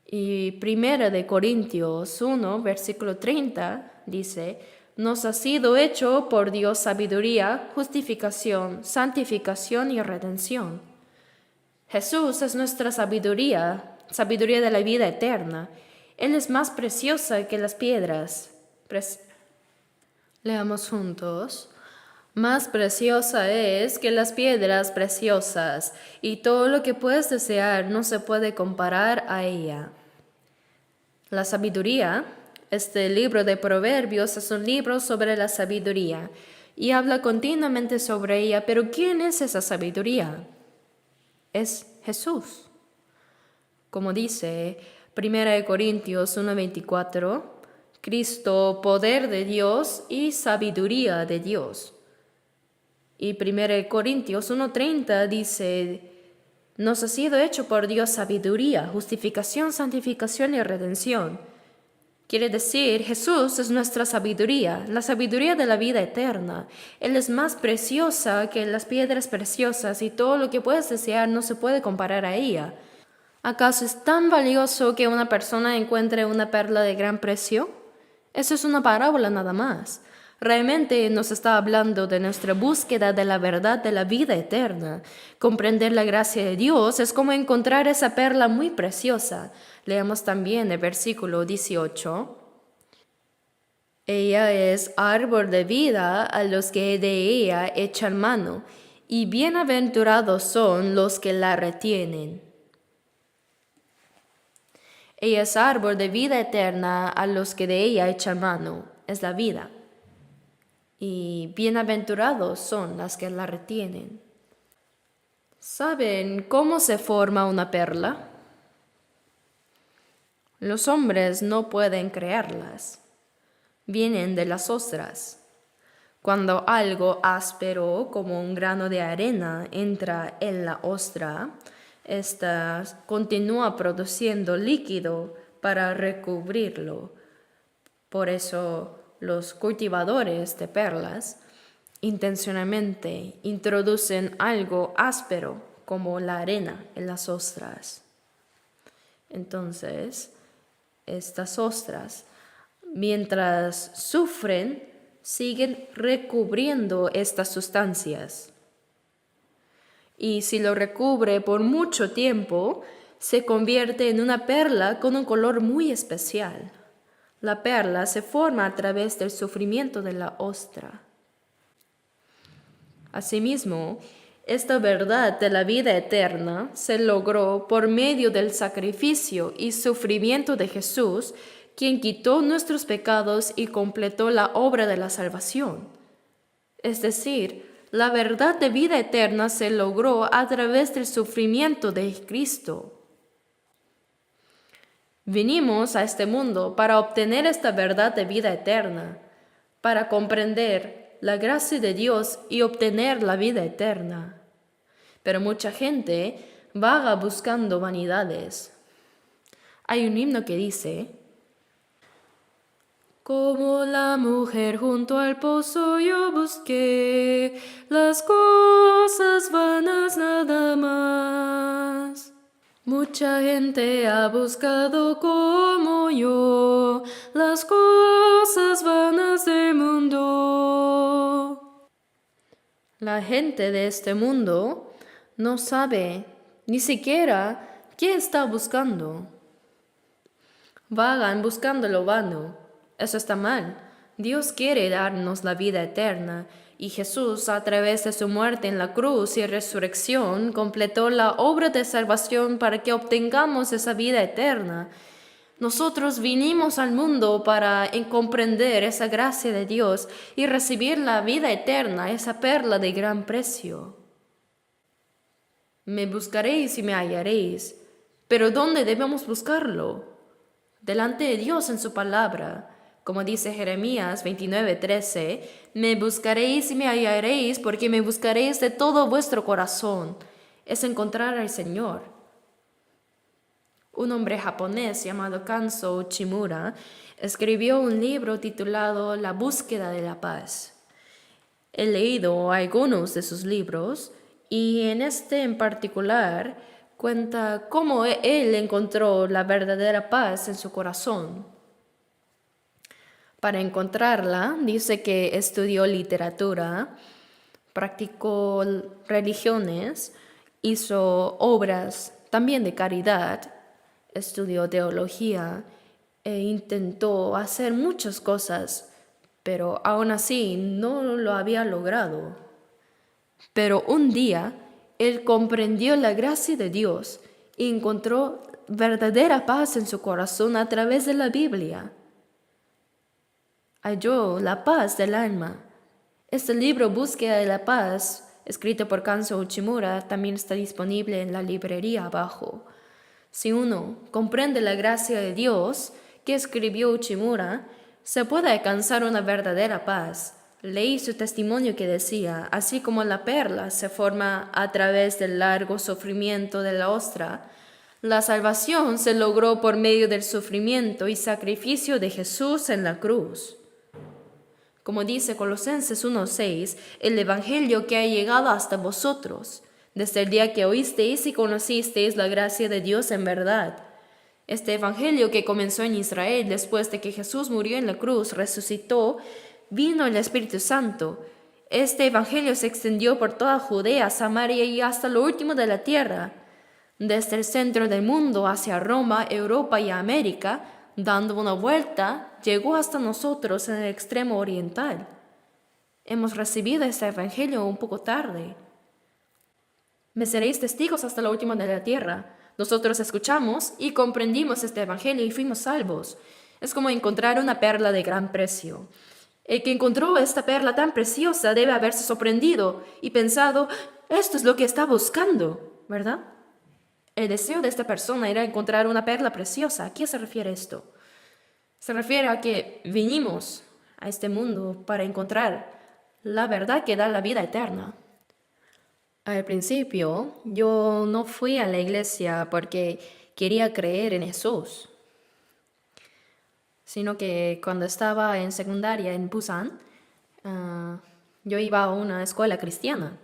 Y 1 Corintios 1, versículo 30, dice, nos ha sido hecho por Dios sabiduría, justificación, santificación y redención. Jesús es nuestra sabiduría, sabiduría de la vida eterna. Él es más preciosa que las piedras. Leamos juntos. Más preciosa es que las piedras preciosas, y todo lo que puedes desear no se puede comparar a ella. La sabiduría, este libro de Proverbios es un libro sobre la sabiduría y habla continuamente sobre ella, pero ¿quién es esa sabiduría? Es Jesús. Como dice 1 Corintios 1:24, Cristo, poder de Dios y sabiduría de Dios. Y 1 Corintios 1:30 dice, nos ha sido hecho por Dios sabiduría, justificación, santificación y redención. Quiere decir, Jesús es nuestra sabiduría, la sabiduría de la vida eterna. Él es más preciosa que las piedras preciosas y todo lo que puedes desear no se puede comparar a ella. ¿Acaso es tan valioso que una persona encuentre una perla de gran precio? Eso es una parábola nada más. Realmente nos está hablando de nuestra búsqueda de la verdad de la vida eterna. Comprender la gracia de Dios es como encontrar esa perla muy preciosa. Leamos también el versículo 18. Ella es árbol de vida a los que de ella echan mano, y bienaventurados son los que la retienen. Ella es árbol de vida eterna a los que de ella echan mano, es la vida. Y bienaventurados son las que la retienen. ¿Saben cómo se forma una perla? Los hombres no pueden crearlas. Vienen de las ostras. Cuando algo áspero como un grano de arena entra en la ostra, ésta continúa produciendo líquido para recubrirlo. Por eso los cultivadores de perlas intencionalmente introducen algo áspero como la arena en las ostras. Entonces, estas ostras, mientras sufren, siguen recubriendo estas sustancias. Y si lo recubre por mucho tiempo, se convierte en una perla con un color muy especial. La perla se forma a través del sufrimiento de la ostra. Asimismo, esta verdad de la vida eterna se logró por medio del sacrificio y sufrimiento de Jesús, quien quitó nuestros pecados y completó la obra de la salvación. Es decir, la verdad de vida eterna se logró a través del sufrimiento de Cristo. Vinimos a este mundo para obtener esta verdad de vida eterna, para comprender la gracia de Dios y obtener la vida eterna. Pero mucha gente vaga buscando vanidades. Hay un himno que dice, como la mujer junto al pozo yo busqué las cosas vanas nada más. Mucha gente ha buscado como yo las cosas vanas del mundo. La gente de este mundo no sabe ni siquiera qué está buscando. Vagan buscando lo vano. Eso está mal. Dios quiere darnos la vida eterna y Jesús, a través de su muerte en la cruz y resurrección, completó la obra de salvación para que obtengamos esa vida eterna. Nosotros vinimos al mundo para comprender esa gracia de Dios y recibir la vida eterna, esa perla de gran precio. Me buscaréis y me hallaréis, pero ¿dónde debemos buscarlo? Delante de Dios en su palabra. Como dice Jeremías 29:13, me buscaréis y me hallaréis porque me buscaréis de todo vuestro corazón. Es encontrar al Señor. Un hombre japonés llamado Kanzo Uchimura escribió un libro titulado La búsqueda de la paz. He leído algunos de sus libros y en este en particular cuenta cómo él encontró la verdadera paz en su corazón. Para encontrarla, dice que estudió literatura, practicó religiones, hizo obras también de caridad, estudió teología e intentó hacer muchas cosas, pero aún así no lo había logrado. Pero un día él comprendió la gracia de Dios y encontró verdadera paz en su corazón a través de la Biblia. Halló la paz del alma. Este libro, Búsqueda de la Paz, escrito por Kanzo Uchimura, también está disponible en la librería abajo. Si uno comprende la gracia de Dios que escribió Uchimura, se puede alcanzar una verdadera paz. Leí su testimonio que decía, así como la perla se forma a través del largo sufrimiento de la ostra, la salvación se logró por medio del sufrimiento y sacrificio de Jesús en la cruz. Como dice Colosenses 1:6, el Evangelio que ha llegado hasta vosotros, desde el día que oísteis y conocisteis la gracia de Dios en verdad. Este Evangelio que comenzó en Israel después de que Jesús murió en la cruz, resucitó, vino el Espíritu Santo. Este Evangelio se extendió por toda Judea, Samaria y hasta lo último de la tierra. Desde el centro del mundo hacia Roma, Europa y América, dando una vuelta, llegó hasta nosotros en el extremo oriental. Hemos recibido este Evangelio un poco tarde. Me seréis testigos hasta lo último de la tierra. Nosotros escuchamos y comprendimos este Evangelio y fuimos salvos. Es como encontrar una perla de gran precio. El que encontró esta perla tan preciosa debe haberse sorprendido y pensado, esto es lo que está buscando, ¿verdad? El deseo de esta persona era encontrar una perla preciosa. ¿A qué se refiere esto? Se refiere a que vinimos a este mundo para encontrar la verdad que da la vida eterna. Al principio, yo no fui a la iglesia porque quería creer en Jesús, sino que cuando estaba en secundaria en Busan, yo iba a una escuela cristiana.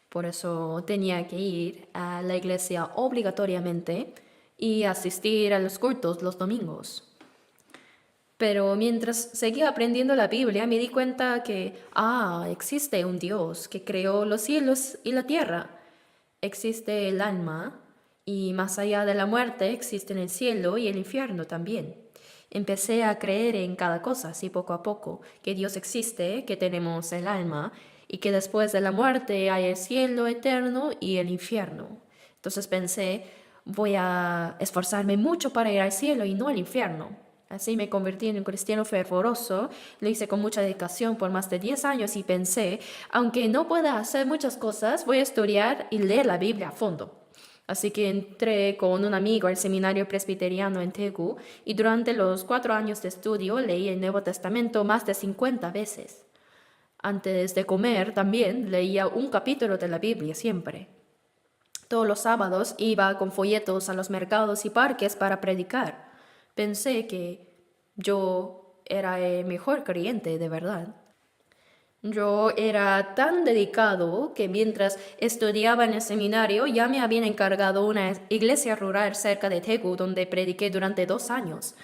Por eso tenía que ir a la iglesia obligatoriamente y asistir a los cultos los domingos. Pero mientras seguía aprendiendo la Biblia, me di cuenta que, existe un Dios que creó los cielos y la tierra. Existe el alma y más allá de la muerte existen el cielo y el infierno también. Empecé a creer en cada cosa, así poco a poco, que Dios existe, que tenemos el alma y que después de la muerte hay el cielo eterno y el infierno. Entonces pensé, voy a esforzarme mucho para ir al cielo y no al infierno. Así me convertí en un cristiano fervoroso, lo hice con mucha dedicación por más de 10 años y pensé, aunque no pueda hacer muchas cosas, voy a estudiar y leer la Biblia a fondo. Así que entré con un amigo al seminario presbiteriano en Daegu y durante los 4 años de estudio leí el Nuevo Testamento más de 50 veces. Antes de comer también leía un capítulo de la Biblia siempre. Todos los sábados iba con folletos a los mercados y parques para predicar. Pensé que yo era el mejor creyente de verdad. Yo era tan dedicado que mientras estudiaba en el seminario ya me habían encargado una iglesia rural cerca de Daegu donde prediqué durante 2 años.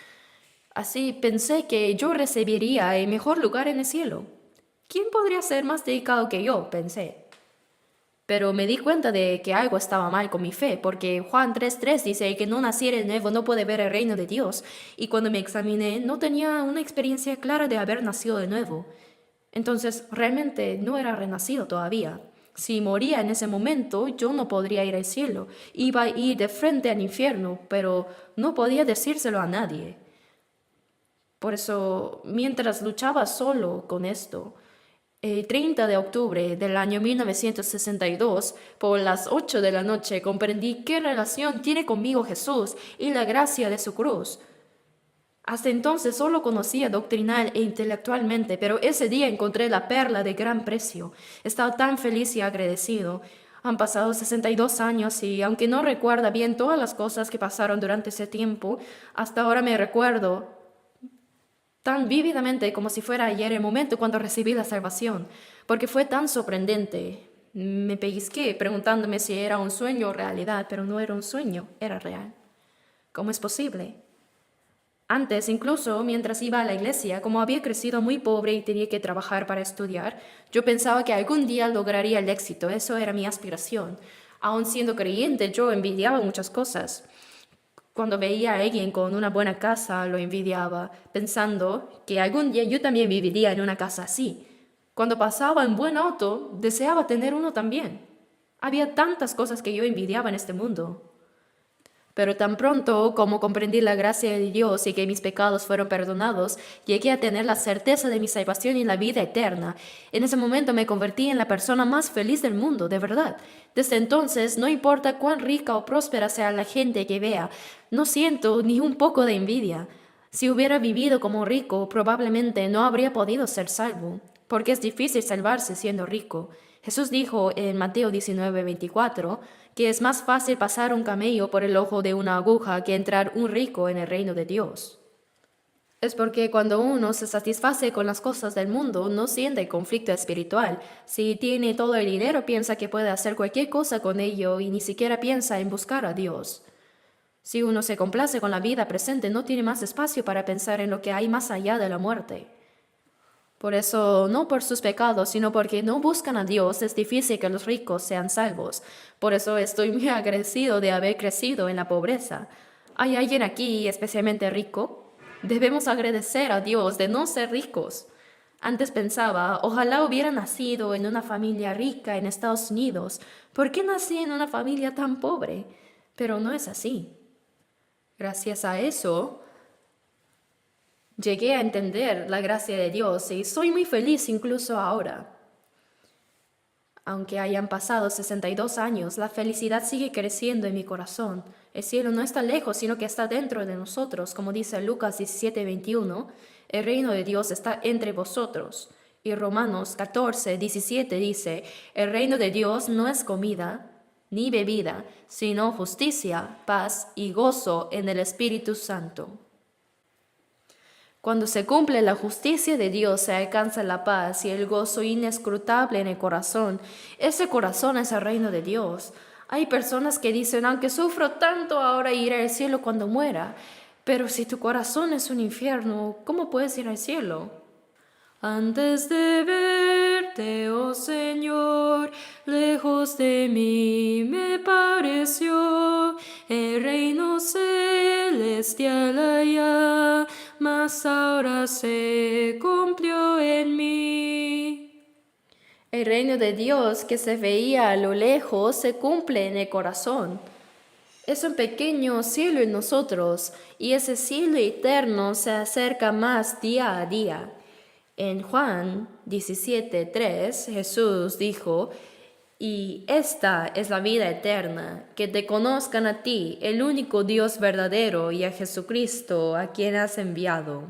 Así pensé que yo recibiría el mejor lugar en el cielo. ¿Quién podría ser más dedicado que yo?, pensé. Pero me di cuenta de que algo estaba mal con mi fe, porque Juan 3:3 dice que no naciere de nuevo no puede ver el reino de Dios. Y cuando me examiné, no tenía una experiencia clara de haber nacido de nuevo. Entonces, realmente no era renacido todavía. Si moría en ese momento, yo no podría ir al cielo. Iba a ir de frente al infierno, pero no podía decírselo a nadie. Por eso, mientras luchaba solo con esto, el 30 de octubre del año 1962, por las 8 de la noche, comprendí qué relación tiene conmigo Jesús y la gracia de su cruz. Hasta entonces solo conocía doctrinal e intelectualmente, pero ese día encontré la perla de gran precio. Estaba tan feliz y agradecido. Han pasado 62 años y, aunque no recuerda bien todas las cosas que pasaron durante ese tiempo, hasta ahora me recuerdo tan vívidamente como si fuera ayer el momento cuando recibí la salvación, porque fue tan sorprendente. Me pellizqué preguntándome si era un sueño o realidad, pero no era un sueño, era real. ¿Cómo es posible? Antes, incluso mientras iba a la iglesia, como había crecido muy pobre y tenía que trabajar para estudiar, yo pensaba que algún día lograría el éxito. Eso era mi aspiración. Aun siendo creyente, yo envidiaba muchas cosas. Cuando veía a alguien con una buena casa, lo envidiaba, pensando que algún día yo también viviría en una casa así. Cuando pasaba en buen auto, deseaba tener uno también. Había tantas cosas que yo envidiaba en este mundo. Pero tan pronto como comprendí la gracia de Dios y que mis pecados fueron perdonados, llegué a tener la certeza de mi salvación y la vida eterna. En ese momento me convertí en la persona más feliz del mundo, de verdad. Desde entonces, no importa cuán rica o próspera sea la gente que vea, no siento ni un poco de envidia. Si hubiera vivido como rico, probablemente no habría podido ser salvo, porque es difícil salvarse siendo rico. Jesús dijo en Mateo 19:24 que es más fácil pasar un camello por el ojo de una aguja que entrar un rico en el reino de Dios. Es porque cuando uno se satisface con las cosas del mundo, no siente conflicto espiritual. Si tiene todo el dinero, piensa que puede hacer cualquier cosa con ello y ni siquiera piensa en buscar a Dios. Si uno se complace con la vida presente, no tiene más espacio para pensar en lo que hay más allá de la muerte. Por eso, no por sus pecados, sino porque no buscan a Dios, es difícil que los ricos sean salvos. Por eso estoy muy agradecido de haber crecido en la pobreza. ¿Hay alguien aquí especialmente rico? Debemos agradecer a Dios de no ser ricos. Antes pensaba, ojalá hubiera nacido en una familia rica en Estados Unidos. ¿Por qué nací en una familia tan pobre? Pero no es así. Gracias a eso, llegué a entender la gracia de Dios y soy muy feliz incluso ahora. Aunque hayan pasado 62 años, la felicidad sigue creciendo en mi corazón. El cielo no está lejos, sino que está dentro de nosotros, como dice Lucas 17:21. El reino de Dios está entre vosotros. Y Romanos 14:17 dice, el reino de Dios no es comida ni bebida, sino justicia, paz y gozo en el Espíritu Santo. Cuando se cumple la justicia de Dios, se alcanza la paz y el gozo inescrutable en el corazón. Ese corazón es el reino de Dios. Hay personas que dicen, aunque sufro tanto, ahora iré al cielo cuando muera. Pero si tu corazón es un infierno, ¿cómo puedes ir al cielo? Antes de verte, oh Señor, lejos de mí me pareció el reino celestial allá, mas ahora se cumplió en mí. El reino de Dios que se veía a lo lejos se cumple en el corazón. Es un pequeño cielo en nosotros y ese cielo eterno se acerca más día a día. En Juan 17:3 Jesús dijo, y esta es la vida eterna, que te conozcan a ti, el único Dios verdadero, y a Jesucristo, a quien has enviado.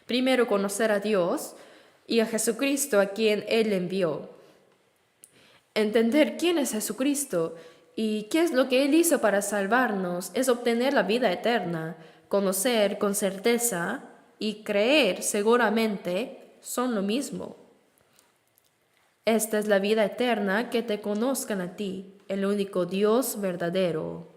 Primero conocer a Dios y a Jesucristo, a quien Él envió. Entender quién es Jesucristo y qué es lo que Él hizo para salvarnos es obtener la vida eterna. Conocer con certeza y creer seguramente son lo mismo. Esta es la vida eterna, que te conozcan a ti, el único Dios verdadero.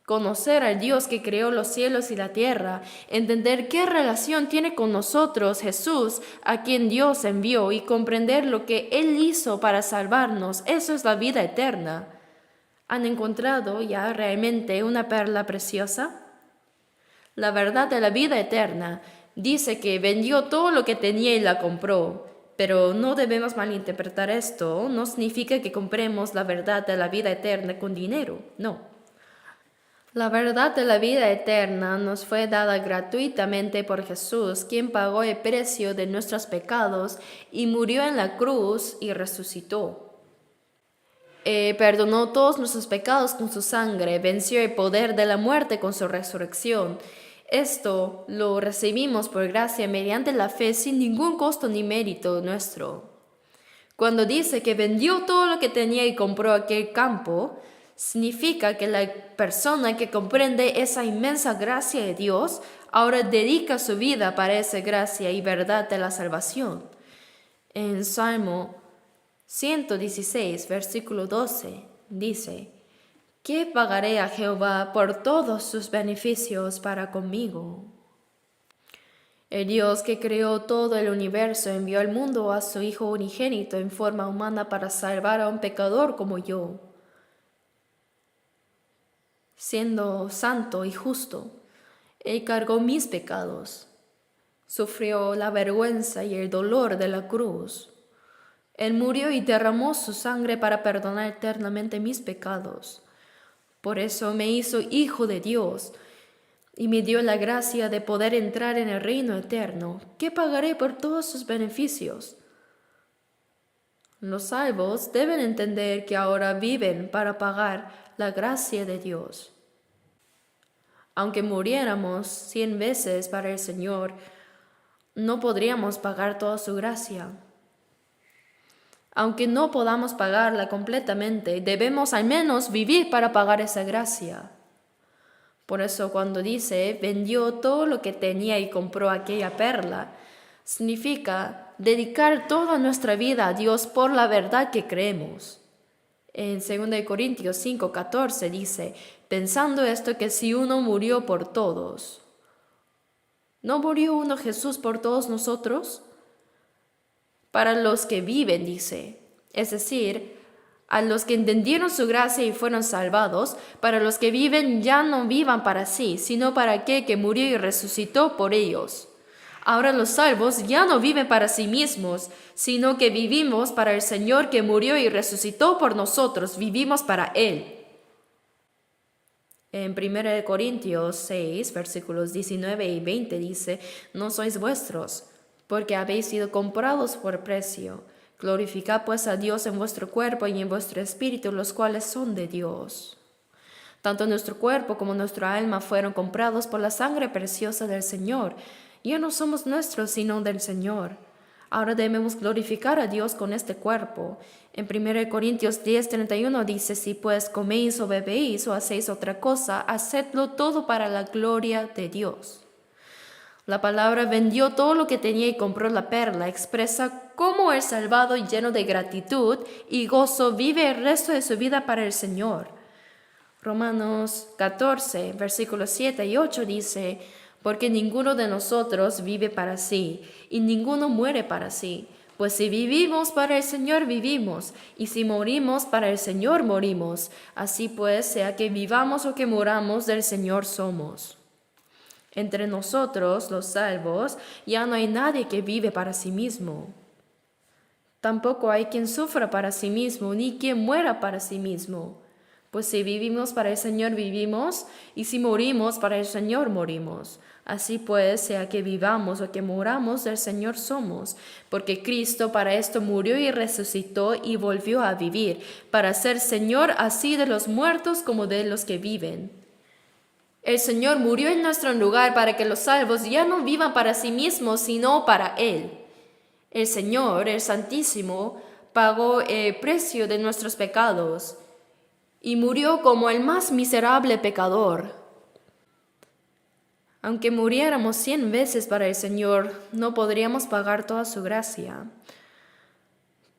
Conocer al Dios que creó los cielos y la tierra, entender qué relación tiene con nosotros Jesús, a quien Dios envió, y comprender lo que Él hizo para salvarnos, eso es la vida eterna. ¿Han encontrado ya realmente una perla preciosa? La verdad de la vida eterna dice que vendió todo lo que tenía y la compró, pero no debemos malinterpretar esto, no significa que compremos la verdad de la vida eterna con dinero, no. La verdad de la vida eterna nos fue dada gratuitamente por Jesús, quien pagó el precio de nuestros pecados y murió en la cruz y resucitó. Perdonó todos nuestros pecados con su sangre, venció el poder de la muerte con su resurrección. Esto lo recibimos por gracia mediante la fe sin ningún costo ni mérito nuestro. Cuando dice que vendió todo lo que tenía y compró aquel campo, significa que la persona que comprende esa inmensa gracia de Dios ahora dedica su vida para esa gracia y verdad de la salvación. En Salmo 116, versículo 12, dice: ¿Qué pagaré a Jehová por todos sus beneficios para conmigo? El Dios que creó todo el universo envió al mundo a su Hijo unigénito en forma humana para salvar a un pecador como yo. Siendo santo y justo, Él cargó mis pecados, sufrió la vergüenza y el dolor de la cruz. Él murió y derramó su sangre para perdonar eternamente mis pecados. Por eso me hizo hijo de Dios y me dio la gracia de poder entrar en el reino eterno. ¿Qué pagaré por todos sus beneficios? Los salvos deben entender que ahora viven para pagar la gracia de Dios. Aunque muriéramos 100 veces para el Señor, no podríamos pagar toda su gracia. Aunque no podamos pagarla completamente, debemos al menos vivir para pagar esa gracia. Por eso cuando dice, vendió todo lo que tenía y compró aquella perla, significa dedicar toda nuestra vida a Dios por la verdad que creemos. En 2 Corintios 5:14 dice, pensando esto que si uno murió por todos, ¿no murió uno Jesús por todos nosotros? Para los que viven, dice, es decir, a los que entendieron su gracia y fueron salvados, para los que viven ya no vivan para sí, sino para aquel que murió y resucitó por ellos. Ahora los salvos ya no viven para sí mismos, sino que vivimos para el Señor que murió y resucitó por nosotros, vivimos para Él. En 1 Corintios 6, versículos 19 y 20 dice, no sois vuestros, porque habéis sido comprados por precio. Glorificad pues a Dios en vuestro cuerpo y en vuestro espíritu, los cuales son de Dios. Tanto nuestro cuerpo como nuestra alma fueron comprados por la sangre preciosa del Señor. Ya no somos nuestros, sino del Señor. Ahora debemos glorificar a Dios con este cuerpo. En 1 Corintios 10:31 dice, si pues coméis o bebéis o hacéis otra cosa, hacedlo todo para la gloria de Dios. La palabra vendió todo lo que tenía y compró la perla expresa cómo el salvado lleno de gratitud y gozo vive el resto de su vida para el Señor. Romanos 14, versículos 7 y 8 dice, porque ninguno de nosotros vive para sí y ninguno muere para sí. Pues si vivimos para el Señor vivimos, y si morimos para el Señor morimos. Así pues, sea que vivamos o que muramos, del Señor somos. Entre nosotros, los salvos, ya no hay nadie que vive para sí mismo. Tampoco hay quien sufra para sí mismo, ni quien muera para sí mismo. Pues si vivimos para el Señor vivimos, y si morimos para el Señor morimos. Así pues, sea que vivamos o que muramos, del Señor somos, porque Cristo para esto murió y resucitó y volvió a vivir, para ser Señor así de los muertos como de los que viven. El Señor murió en nuestro lugar para que los salvos ya no vivan para sí mismos, sino para Él. El Señor, el Santísimo, pagó el precio de nuestros pecados y murió como el más miserable pecador. Aunque muriéramos 100 veces para el Señor, no podríamos pagar toda su gracia.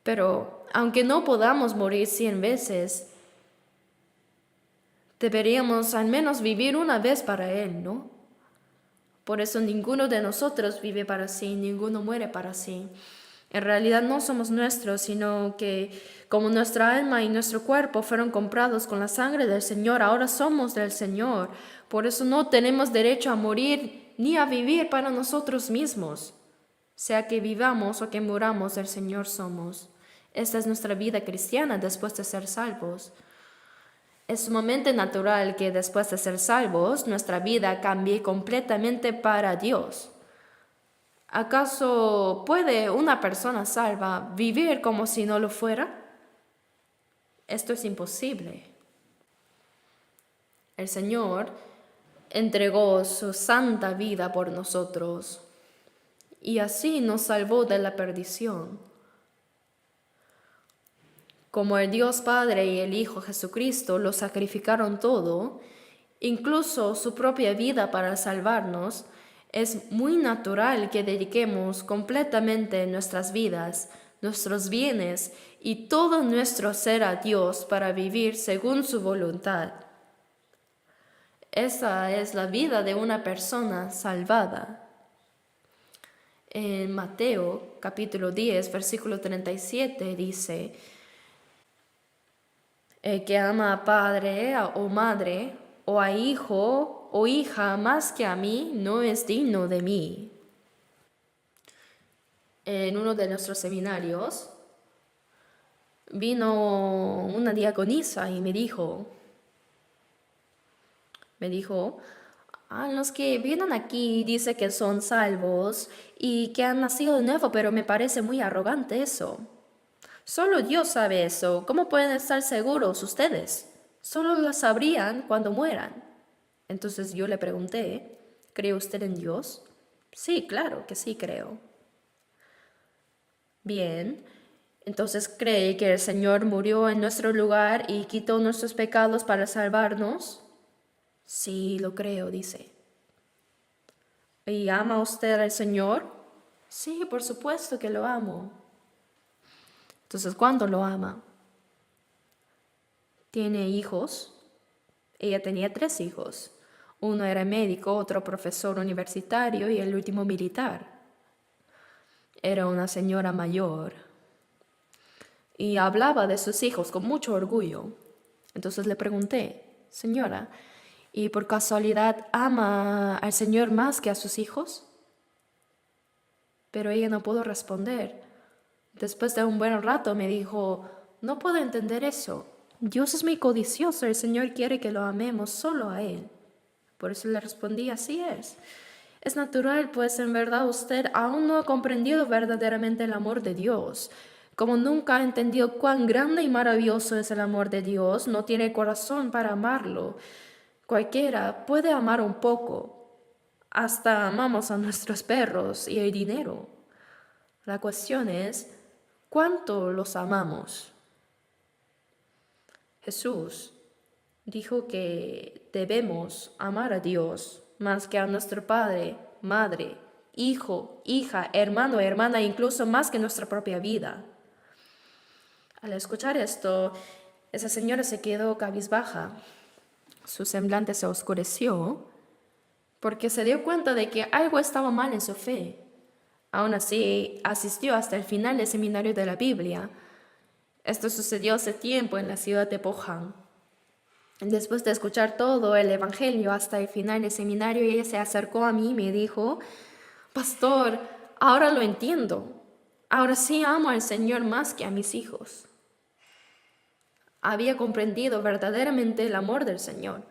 Pero, aunque no podamos morir 100 veces, deberíamos al menos vivir una vez para Él, ¿no? Por eso ninguno de nosotros vive para sí, ninguno muere para sí. En realidad no somos nuestros, sino que como nuestra alma y nuestro cuerpo fueron comprados con la sangre del Señor, ahora somos del Señor. Por eso no tenemos derecho a morir ni a vivir para nosotros mismos. Sea que vivamos o que muramos, del Señor somos. Esta es nuestra vida cristiana después de ser salvos. Es sumamente natural que después de ser salvos, nuestra vida cambie completamente para Dios. ¿Acaso puede una persona salva vivir como si no lo fuera? Esto es imposible. El Señor entregó su santa vida por nosotros y así nos salvó de la perdición. Como el Dios Padre y el Hijo Jesucristo lo sacrificaron todo, incluso su propia vida para salvarnos, es muy natural que dediquemos completamente nuestras vidas, nuestros bienes y todo nuestro ser a Dios para vivir según su voluntad. Esa es la vida de una persona salvada. En Mateo capítulo 10, versículo 37 dice: el que ama a padre o madre o a hijo o hija más que a mí no es digno de mí. En uno de nuestros seminarios vino una diaconisa y me dijo, los que vienen aquí dicen que son salvos y que han nacido de nuevo, pero me parece muy arrogante eso. Solo Dios sabe eso. ¿Cómo pueden estar seguros ustedes? Solo lo sabrían cuando mueran. Entonces yo le pregunté, ¿cree usted en Dios? Sí, claro que sí creo. Bien, entonces ¿cree que el Señor murió en nuestro lugar y quitó nuestros pecados para salvarnos? Sí, lo creo, dice. ¿Y ama usted al Señor? Sí, por supuesto que lo amo. Entonces, ¿cuándo lo ama? ¿Tiene hijos? Ella tenía 3 hijos. Uno era médico, otro profesor universitario y el último militar. Era una señora mayor y hablaba de sus hijos con mucho orgullo. Entonces le pregunté, señora, ¿y por casualidad ama al Señor más que a sus hijos? Pero ella no pudo responder. Después de un buen rato me dijo, no puedo entender eso. Dios es muy codicioso, el Señor quiere que lo amemos solo a Él. Por eso le respondí, así es. Es natural, pues en verdad usted aún no ha comprendido verdaderamente el amor de Dios. Como nunca ha entendido cuán grande y maravilloso es el amor de Dios, no tiene corazón para amarlo. Cualquiera puede amar un poco. Hasta amamos a nuestros perros y el dinero. La cuestión es, ¿cuánto los amamos? Jesús dijo que debemos amar a Dios más que a nuestro padre, madre, hijo, hija, hermano, hermana, incluso más que nuestra propia vida. Al escuchar esto, esa señora se quedó cabizbaja. Su semblante se oscureció porque se dio cuenta de que algo estaba mal en su fe. Aún así, asistió hasta el final del seminario de la Biblia. Esto sucedió hace tiempo en la ciudad de Pohang. Después de escuchar todo el evangelio hasta el final del seminario, ella se acercó a mí y me dijo, pastor, ahora lo entiendo. Ahora sí amo al Señor más que a mis hijos. Había comprendido verdaderamente el amor del Señor.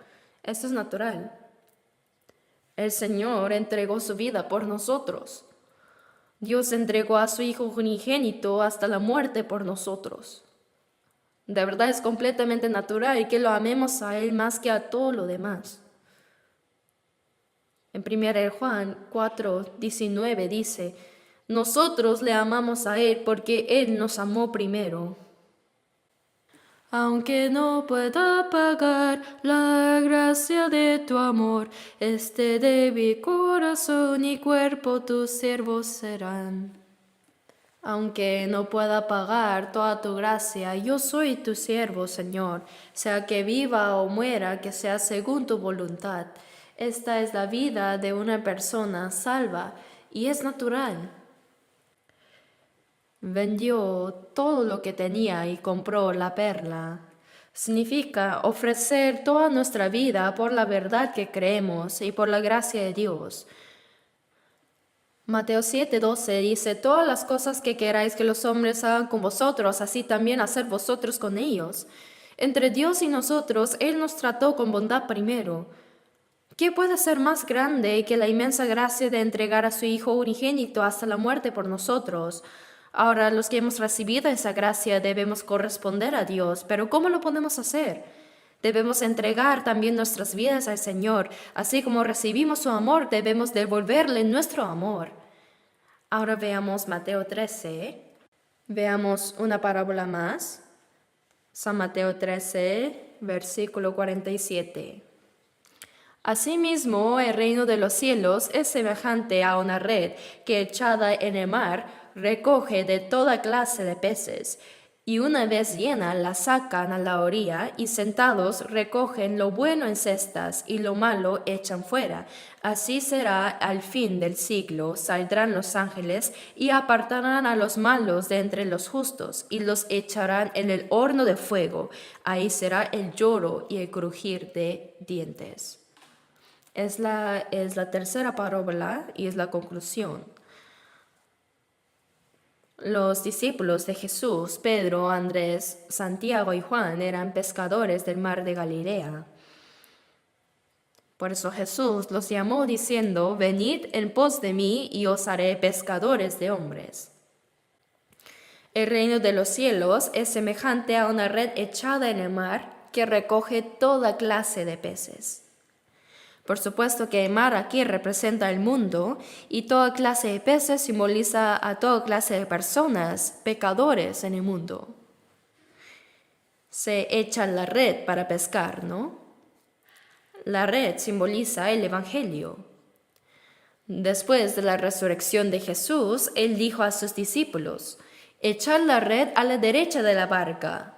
Esto es natural. El Señor entregó su vida por nosotros. Dios entregó a su Hijo unigénito hasta la muerte por nosotros. De verdad es completamente natural que lo amemos a Él más que a todo lo demás. En 1 Juan 4:19 dice, nosotros le amamos a Él porque Él nos amó primero. Aunque no pueda pagar la gracia de tu amor, este débil corazón y cuerpo tus siervos serán. Aunque no pueda pagar toda tu gracia, yo soy tu siervo, Señor, sea que viva o muera, que sea según tu voluntad. Esta es la vida de una persona salva y es natural. Vendió todo lo que tenía y compró la perla. Significa ofrecer toda nuestra vida por la verdad que creemos y por la gracia de Dios. Mateo 7:12 dice, todas las cosas que queráis que los hombres hagan con vosotros, así también hacer vosotros con ellos. Entre Dios y nosotros, Él nos trató con bondad primero. ¿Qué puede ser más grande que la inmensa gracia de entregar a su Hijo unigénito hasta la muerte por nosotros? Ahora, los que hemos recibido esa gracia debemos corresponder a Dios, pero ¿cómo lo podemos hacer? Debemos entregar también nuestras vidas al Señor, así como recibimos su amor, debemos devolverle nuestro amor. Ahora veamos Mateo 13. Veamos una parábola más. San Mateo 13, versículo 47. Asimismo, el reino de los cielos es semejante a una red que echada en el mar recoge de toda clase de peces, y una vez llena la sacan a la orilla y sentados recogen lo bueno en cestas y lo malo echan fuera. Así será al fin del siglo, saldrán los ángeles y apartarán a los malos de entre los justos y los echarán en el horno de fuego. Ahí será el lloro y el crujir de dientes. Es la tercera parábola y es la conclusión. Los discípulos de Jesús, Pedro, Andrés, Santiago y Juan, eran pescadores del mar de Galilea. Por eso Jesús los llamó diciendo, venid en pos de mí y os haré pescadores de hombres. El reino de los cielos es semejante a una red echada en el mar que recoge toda clase de peces. Por supuesto que el mar aquí representa el mundo y toda clase de peces simboliza a toda clase de personas, pecadores en el mundo. Se echa la red para pescar, ¿no? La red simboliza el Evangelio. Después de la resurrección de Jesús, Él dijo a sus discípulos, echad la red a la derecha de la barca.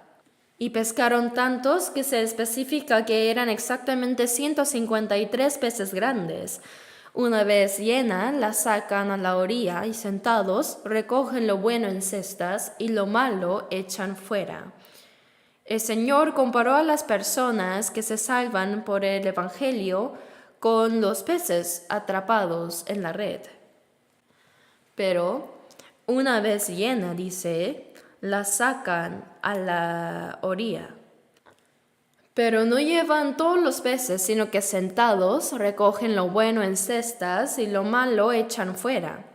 Y pescaron tantos que se especifica que eran exactamente 153 peces grandes. Una vez llena, la sacan a la orilla y sentados recogen lo bueno en cestas y lo malo echan fuera. El Señor comparó a las personas que se salvan por el Evangelio con los peces atrapados en la red. Pero una vez llena, dice, la sacan a la orilla. Pero no llevan todos los peces, sino que sentados recogen lo bueno en cestas y lo malo echan fuera.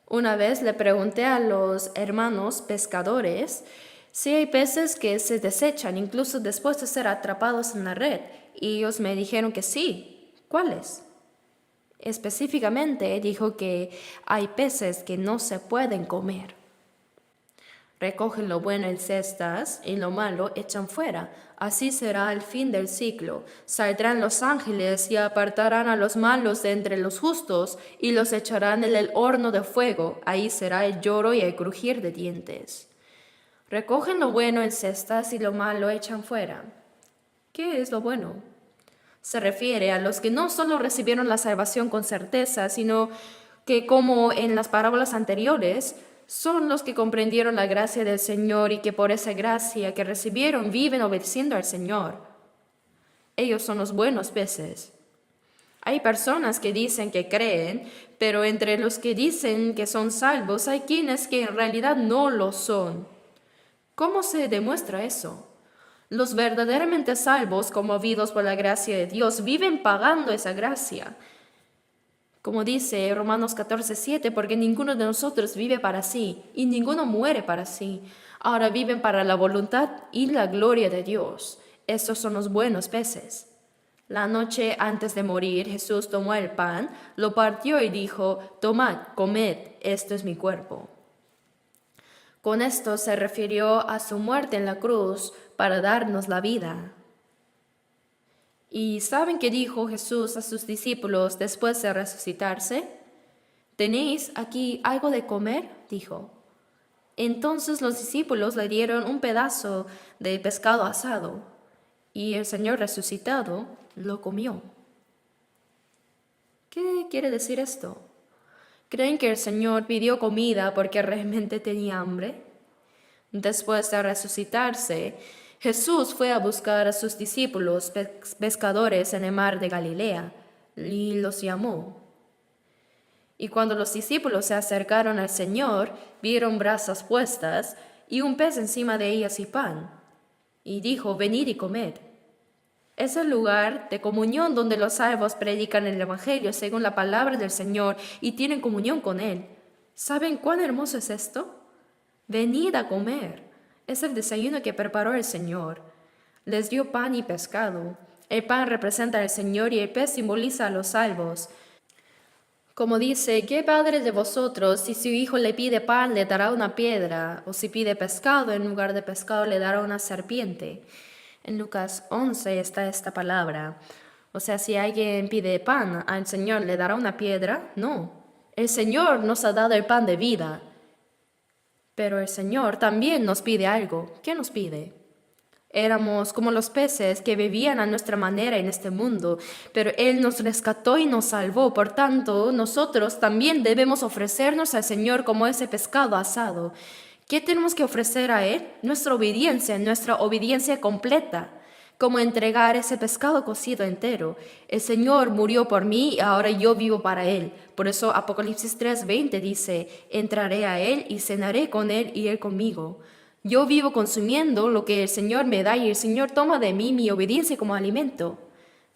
Una vez le pregunté a los hermanos pescadores si hay peces que se desechan incluso después de ser atrapados en la red, y ellos me dijeron que sí. ¿Cuáles? Específicamente dijo que hay peces que no se pueden comer. Recogen lo bueno en cestas y lo malo echan fuera. Así será al fin del siglo. Saldrán los ángeles y apartarán a los malos de entre los justos y los echarán en el horno de fuego. Ahí será el lloro y el crujir de dientes. Recogen lo bueno en cestas y lo malo echan fuera. ¿Qué es lo bueno? Se refiere a los que no solo recibieron la salvación con certeza, sino que, como en las parábolas anteriores, son los que comprendieron la gracia del Señor y que por esa gracia que recibieron viven obedeciendo al Señor. Ellos son los buenos peces. Hay personas que dicen que creen, pero entre los que dicen que son salvos hay quienes que en realidad no lo son. ¿Cómo se demuestra eso? Los verdaderamente salvos, conmovidos por la gracia de Dios, viven pagando esa gracia. Como dice Romanos 14:7, porque ninguno de nosotros vive para sí y ninguno muere para sí. Ahora viven para la voluntad y la gloria de Dios. Estos son los buenos peces. La noche antes de morir, Jesús tomó el pan, lo partió y dijo, tomad, comed, esto es mi cuerpo. Con esto se refirió a su muerte en la cruz para darnos la vida. ¿Y saben qué dijo Jesús a sus discípulos después de resucitarse? ¿Tenéis aquí algo de comer?, dijo. Entonces los discípulos le dieron un pedazo de pescado asado y el Señor resucitado lo comió. ¿Qué quiere decir esto? ¿Creen que el Señor pidió comida porque realmente tenía hambre? Después de resucitarse, Jesús fue a buscar a sus discípulos pescadores en el mar de Galilea y los llamó. Y cuando los discípulos se acercaron al Señor, vieron brasas puestas y un pez encima de ellas y pan. Y dijo, venid y comed. Es el lugar de comunión donde los salvos predican el Evangelio según la palabra del Señor y tienen comunión con Él. ¿Saben cuán hermoso es esto? Venid a comer. Es el desayuno que preparó el Señor. Les dio pan y pescado. El pan representa al Señor y el pez simboliza a los salvos. Como dice, ¿qué padre de vosotros, si su hijo le pide pan, le dará una piedra? O si pide pescado, en lugar de pescado, le dará una serpiente. En Lucas 11 está esta palabra. O sea, si alguien pide pan al Señor, ¿le dará una piedra? No. El Señor nos ha dado el pan de vida. Pero el Señor también nos pide algo. ¿Qué nos pide? Éramos como los peces que vivían a nuestra manera en este mundo, pero Él nos rescató y nos salvó. Por tanto, nosotros también debemos ofrecernos al Señor como ese pescado asado. ¿Qué tenemos que ofrecer a Él? Nuestra obediencia completa, como entregar ese pescado cocido entero. El Señor murió por mí y ahora yo vivo para Él. Por eso Apocalipsis 3:20 dice, entraré a Él y cenaré con Él y Él conmigo. Yo vivo consumiendo lo que el Señor me da y el Señor toma de mí mi obediencia como alimento.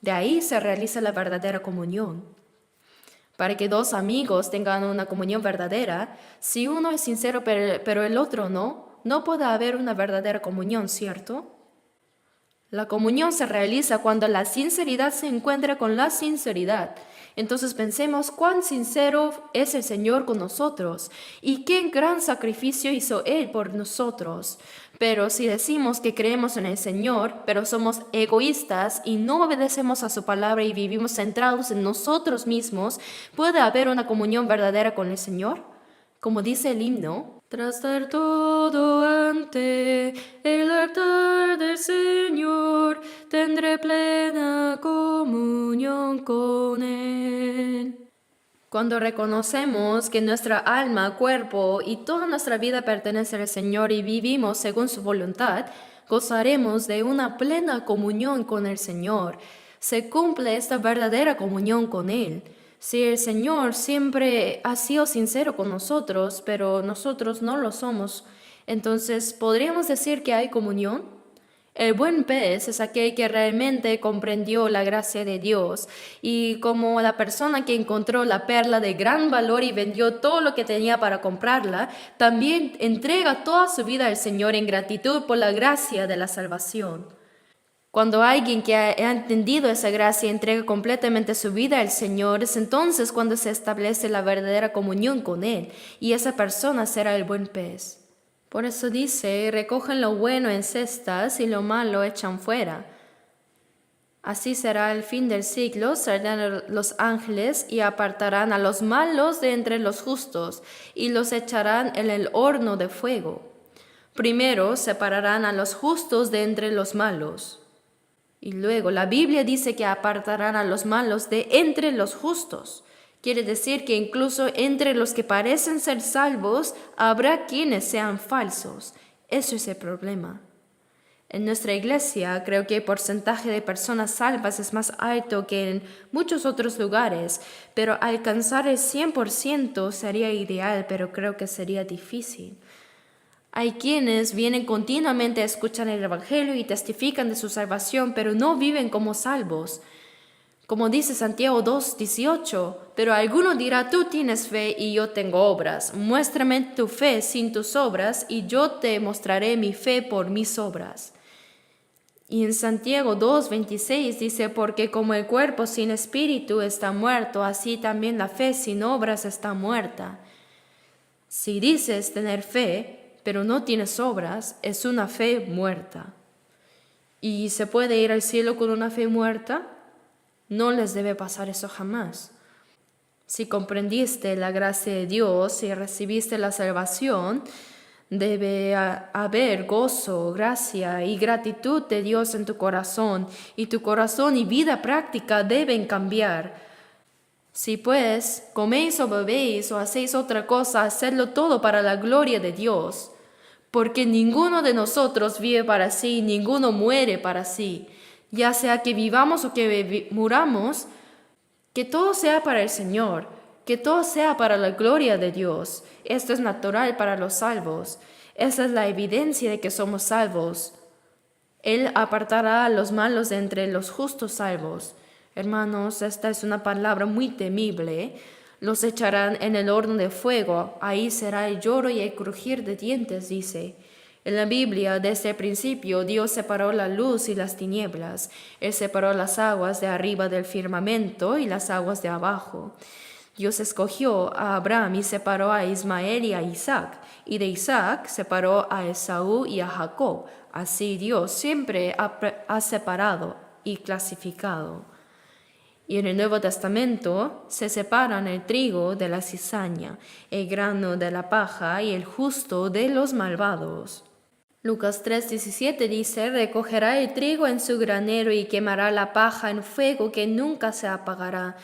De ahí se realiza la verdadera comunión. Para que dos amigos tengan una comunión verdadera, si uno es sincero pero el otro no puede haber una verdadera comunión, ¿cierto? La comunión se realiza cuando la sinceridad se encuentra con la sinceridad. Entonces pensemos cuán sincero es el Señor con nosotros y qué gran sacrificio hizo Él por nosotros. Pero si decimos que creemos en el Señor, pero somos egoístas y no obedecemos a su palabra y vivimos centrados en nosotros mismos, ¿puede haber una comunión verdadera con el Señor? Como dice el himno, tras dar todo ante el altar del Señor, tendré plena comunión con Él. Cuando reconocemos que nuestra alma, cuerpo y toda nuestra vida pertenece al Señor y vivimos según su voluntad, gozaremos de una plena comunión con el Señor. Se cumple esta verdadera comunión con Él. Si el Señor siempre ha sido sincero con nosotros, pero nosotros no lo somos, entonces ¿podríamos decir que hay comunión? El buen pez es aquel que realmente comprendió la gracia de Dios y como la persona que encontró la perla de gran valor y vendió todo lo que tenía para comprarla, también entrega toda su vida al Señor en gratitud por la gracia de la salvación. Cuando alguien que ha entendido esa gracia entrega completamente su vida al Señor, es entonces cuando se establece la verdadera comunión con Él y esa persona será el buen pez. Por eso dice, recogen lo bueno en cestas y lo malo echan fuera. Así será el fin del siglo, saldrán los ángeles y apartarán a los malos de entre los justos y los echarán en el horno de fuego. Primero separarán a los justos de entre los malos. Y luego la Biblia dice que apartarán a los malos de entre los justos. Quiere decir que incluso entre los que parecen ser salvos habrá quienes sean falsos. Eso es el problema. En nuestra iglesia creo que el porcentaje de personas salvas es más alto que en muchos otros lugares, pero alcanzar el 100% sería ideal, pero creo que sería difícil. Hay quienes vienen continuamente a escuchar el Evangelio y testifican de su salvación, pero no viven como salvos. Como dice Santiago 2:18, pero alguno dirá, tú tienes fe y yo tengo obras. Muéstrame tu fe sin tus obras y yo te mostraré mi fe por mis obras. Y en Santiago 2:26 dice, porque como el cuerpo sin espíritu está muerto, así también la fe sin obras está muerta. Si dices tener fe, pero no tienes obras, es una fe muerta. ¿Y se puede ir al cielo con una fe muerta? No les debe pasar eso jamás. Si comprendiste la gracia de Dios y recibiste la salvación, haber gozo, gracia y gratitud de Dios en tu corazón, y tu corazón y vida práctica deben cambiar. Si pues coméis o bebéis o hacéis otra cosa, hacedlo todo para la gloria de Dios. Porque ninguno de nosotros vive para sí, ninguno muere para sí. Ya sea que vivamos o que muramos, que todo sea para el Señor, que todo sea para la gloria de Dios. Esto es natural para los salvos. Esa es la evidencia de que somos salvos. Él apartará a los malos de entre los justos salvos. Hermanos, esta es una palabra muy temible. Los echarán en el horno de fuego. Ahí será el lloro y el crujir de dientes, dice. En la Biblia, desde el principio, Dios separó la luz y las tinieblas. Él separó las aguas de arriba del firmamento y las aguas de abajo. Dios escogió a Abraham y separó a Ismael y a Isaac, y de Isaac separó a Esaú y a Jacob. Así Dios siempre ha separado y clasificado. Y en el Nuevo Testamento se separan el trigo de la cizaña, el grano de la paja y el justo de los malvados. Lucas 3:17 dice, recogerá el trigo en su granero y quemará la paja en fuego que nunca se apagará.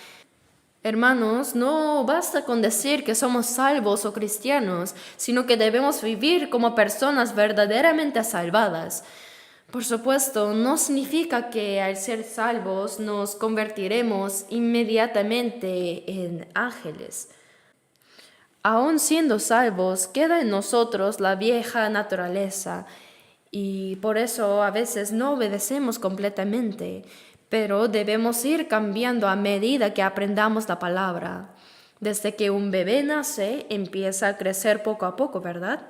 Hermanos, no basta con decir que somos salvos o cristianos, sino que debemos vivir como personas verdaderamente salvadas. Por supuesto, no significa que al ser salvos nos convertiremos inmediatamente en ángeles. Aún siendo salvos, queda en nosotros la vieja naturaleza y por eso a veces no obedecemos completamente, pero debemos ir cambiando a medida que aprendamos la palabra. Desde que un bebé nace, empieza a crecer poco a poco, ¿verdad?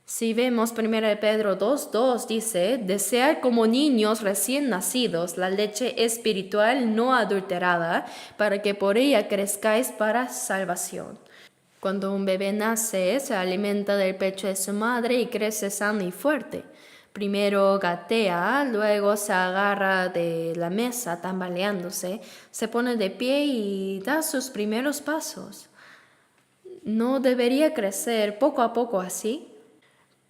Si vemos 1 Pedro 2:2 dice, desead como niños recién nacidos la leche espiritual no adulterada, para que por ella crezcáis para salvación. Cuando un bebé nace, se alimenta del pecho de su madre y crece sano y fuerte. Primero gatea, luego se agarra de la mesa tambaleándose, se pone de pie y da sus primeros pasos. ¿No debería crecer poco a poco así?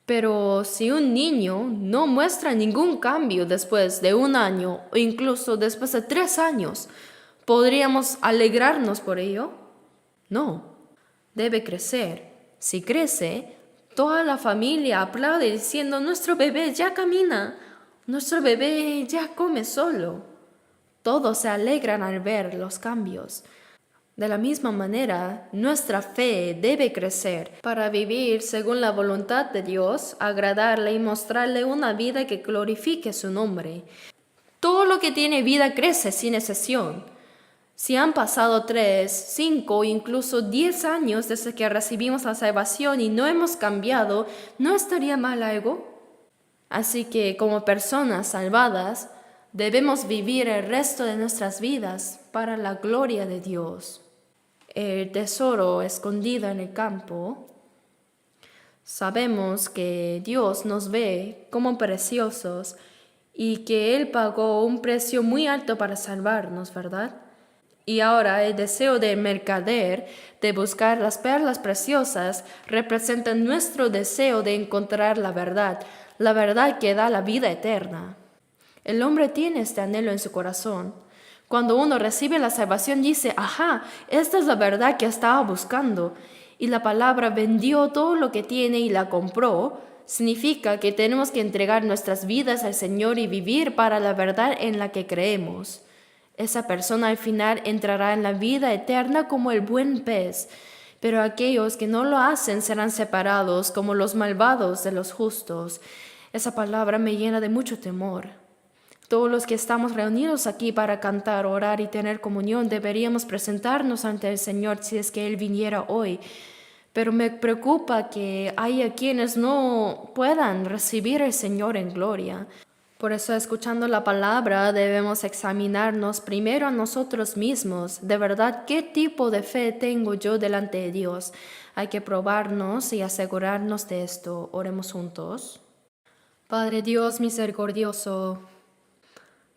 Pero si un niño no muestra ningún cambio después de 1 año o incluso después de 3 años, ¿podríamos alegrarnos por ello? No, debe crecer. Si crece, toda la familia aplaude diciendo, nuestro bebé ya camina, nuestro bebé ya come solo. Todos se alegran al ver los cambios. De la misma manera, nuestra fe debe crecer para vivir según la voluntad de Dios, agradarle y mostrarle una vida que glorifique su nombre. Todo lo que tiene vida crece sin excepción. Si han pasado 3, 5 o incluso 10 años desde que recibimos la salvación y no hemos cambiado, ¿no estaría mal algo? Así que como personas salvadas, debemos vivir el resto de nuestras vidas para la gloria de Dios. El tesoro escondido en el campo. Sabemos que Dios nos ve como preciosos y que Él pagó un precio muy alto para salvarnos, ¿verdad? Y ahora el deseo del mercader de buscar las perlas preciosas representa nuestro deseo de encontrar la verdad que da la vida eterna. El hombre tiene este anhelo en su corazón. Cuando uno recibe la salvación dice, ajá, esta es la verdad que estaba buscando. Y la palabra vendió todo lo que tiene y la compró, significa que tenemos que entregar nuestras vidas al Señor y vivir para la verdad en la que creemos. Esa persona al final entrará en la vida eterna como el buen pez, pero aquellos que no lo hacen serán separados como los malvados de los justos. Esa palabra me llena de mucho temor. Todos los que estamos reunidos aquí para cantar, orar y tener comunión deberíamos presentarnos ante el Señor si es que Él viniera hoy. Pero me preocupa que haya quienes no puedan recibir al Señor en gloria. Por eso, escuchando la palabra, debemos examinarnos primero a nosotros mismos. De verdad, ¿qué tipo de fe tengo yo delante de Dios? Hay que probarnos y asegurarnos de esto. Oremos juntos. Padre Dios misericordioso,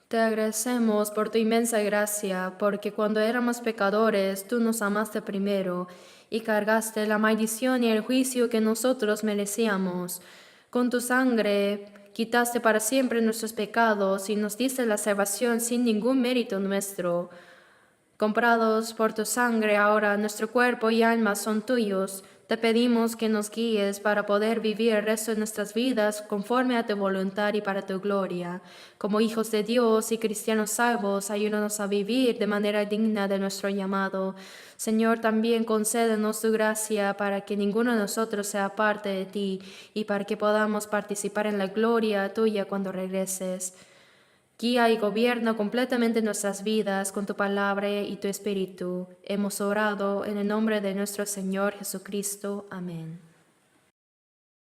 te agradecemos por tu inmensa gracia, porque cuando éramos pecadores, tú nos amaste primero y cargaste la maldición y el juicio que nosotros merecíamos. Con tu sangre quitaste para siempre nuestros pecados y nos diste la salvación sin ningún mérito nuestro. Comprados por tu sangre, ahora nuestro cuerpo y alma son tuyos. Te pedimos que nos guíes para poder vivir el resto de nuestras vidas conforme a tu voluntad y para tu gloria. Como hijos de Dios y cristianos salvos, ayúdanos a vivir de manera digna de nuestro llamado. Señor, también concédenos tu gracia para que ninguno de nosotros sea parte de ti y para que podamos participar en la gloria tuya cuando regreses. Guía y gobierna completamente nuestras vidas con tu palabra y tu espíritu. Hemos orado en el nombre de nuestro Señor Jesucristo. Amén.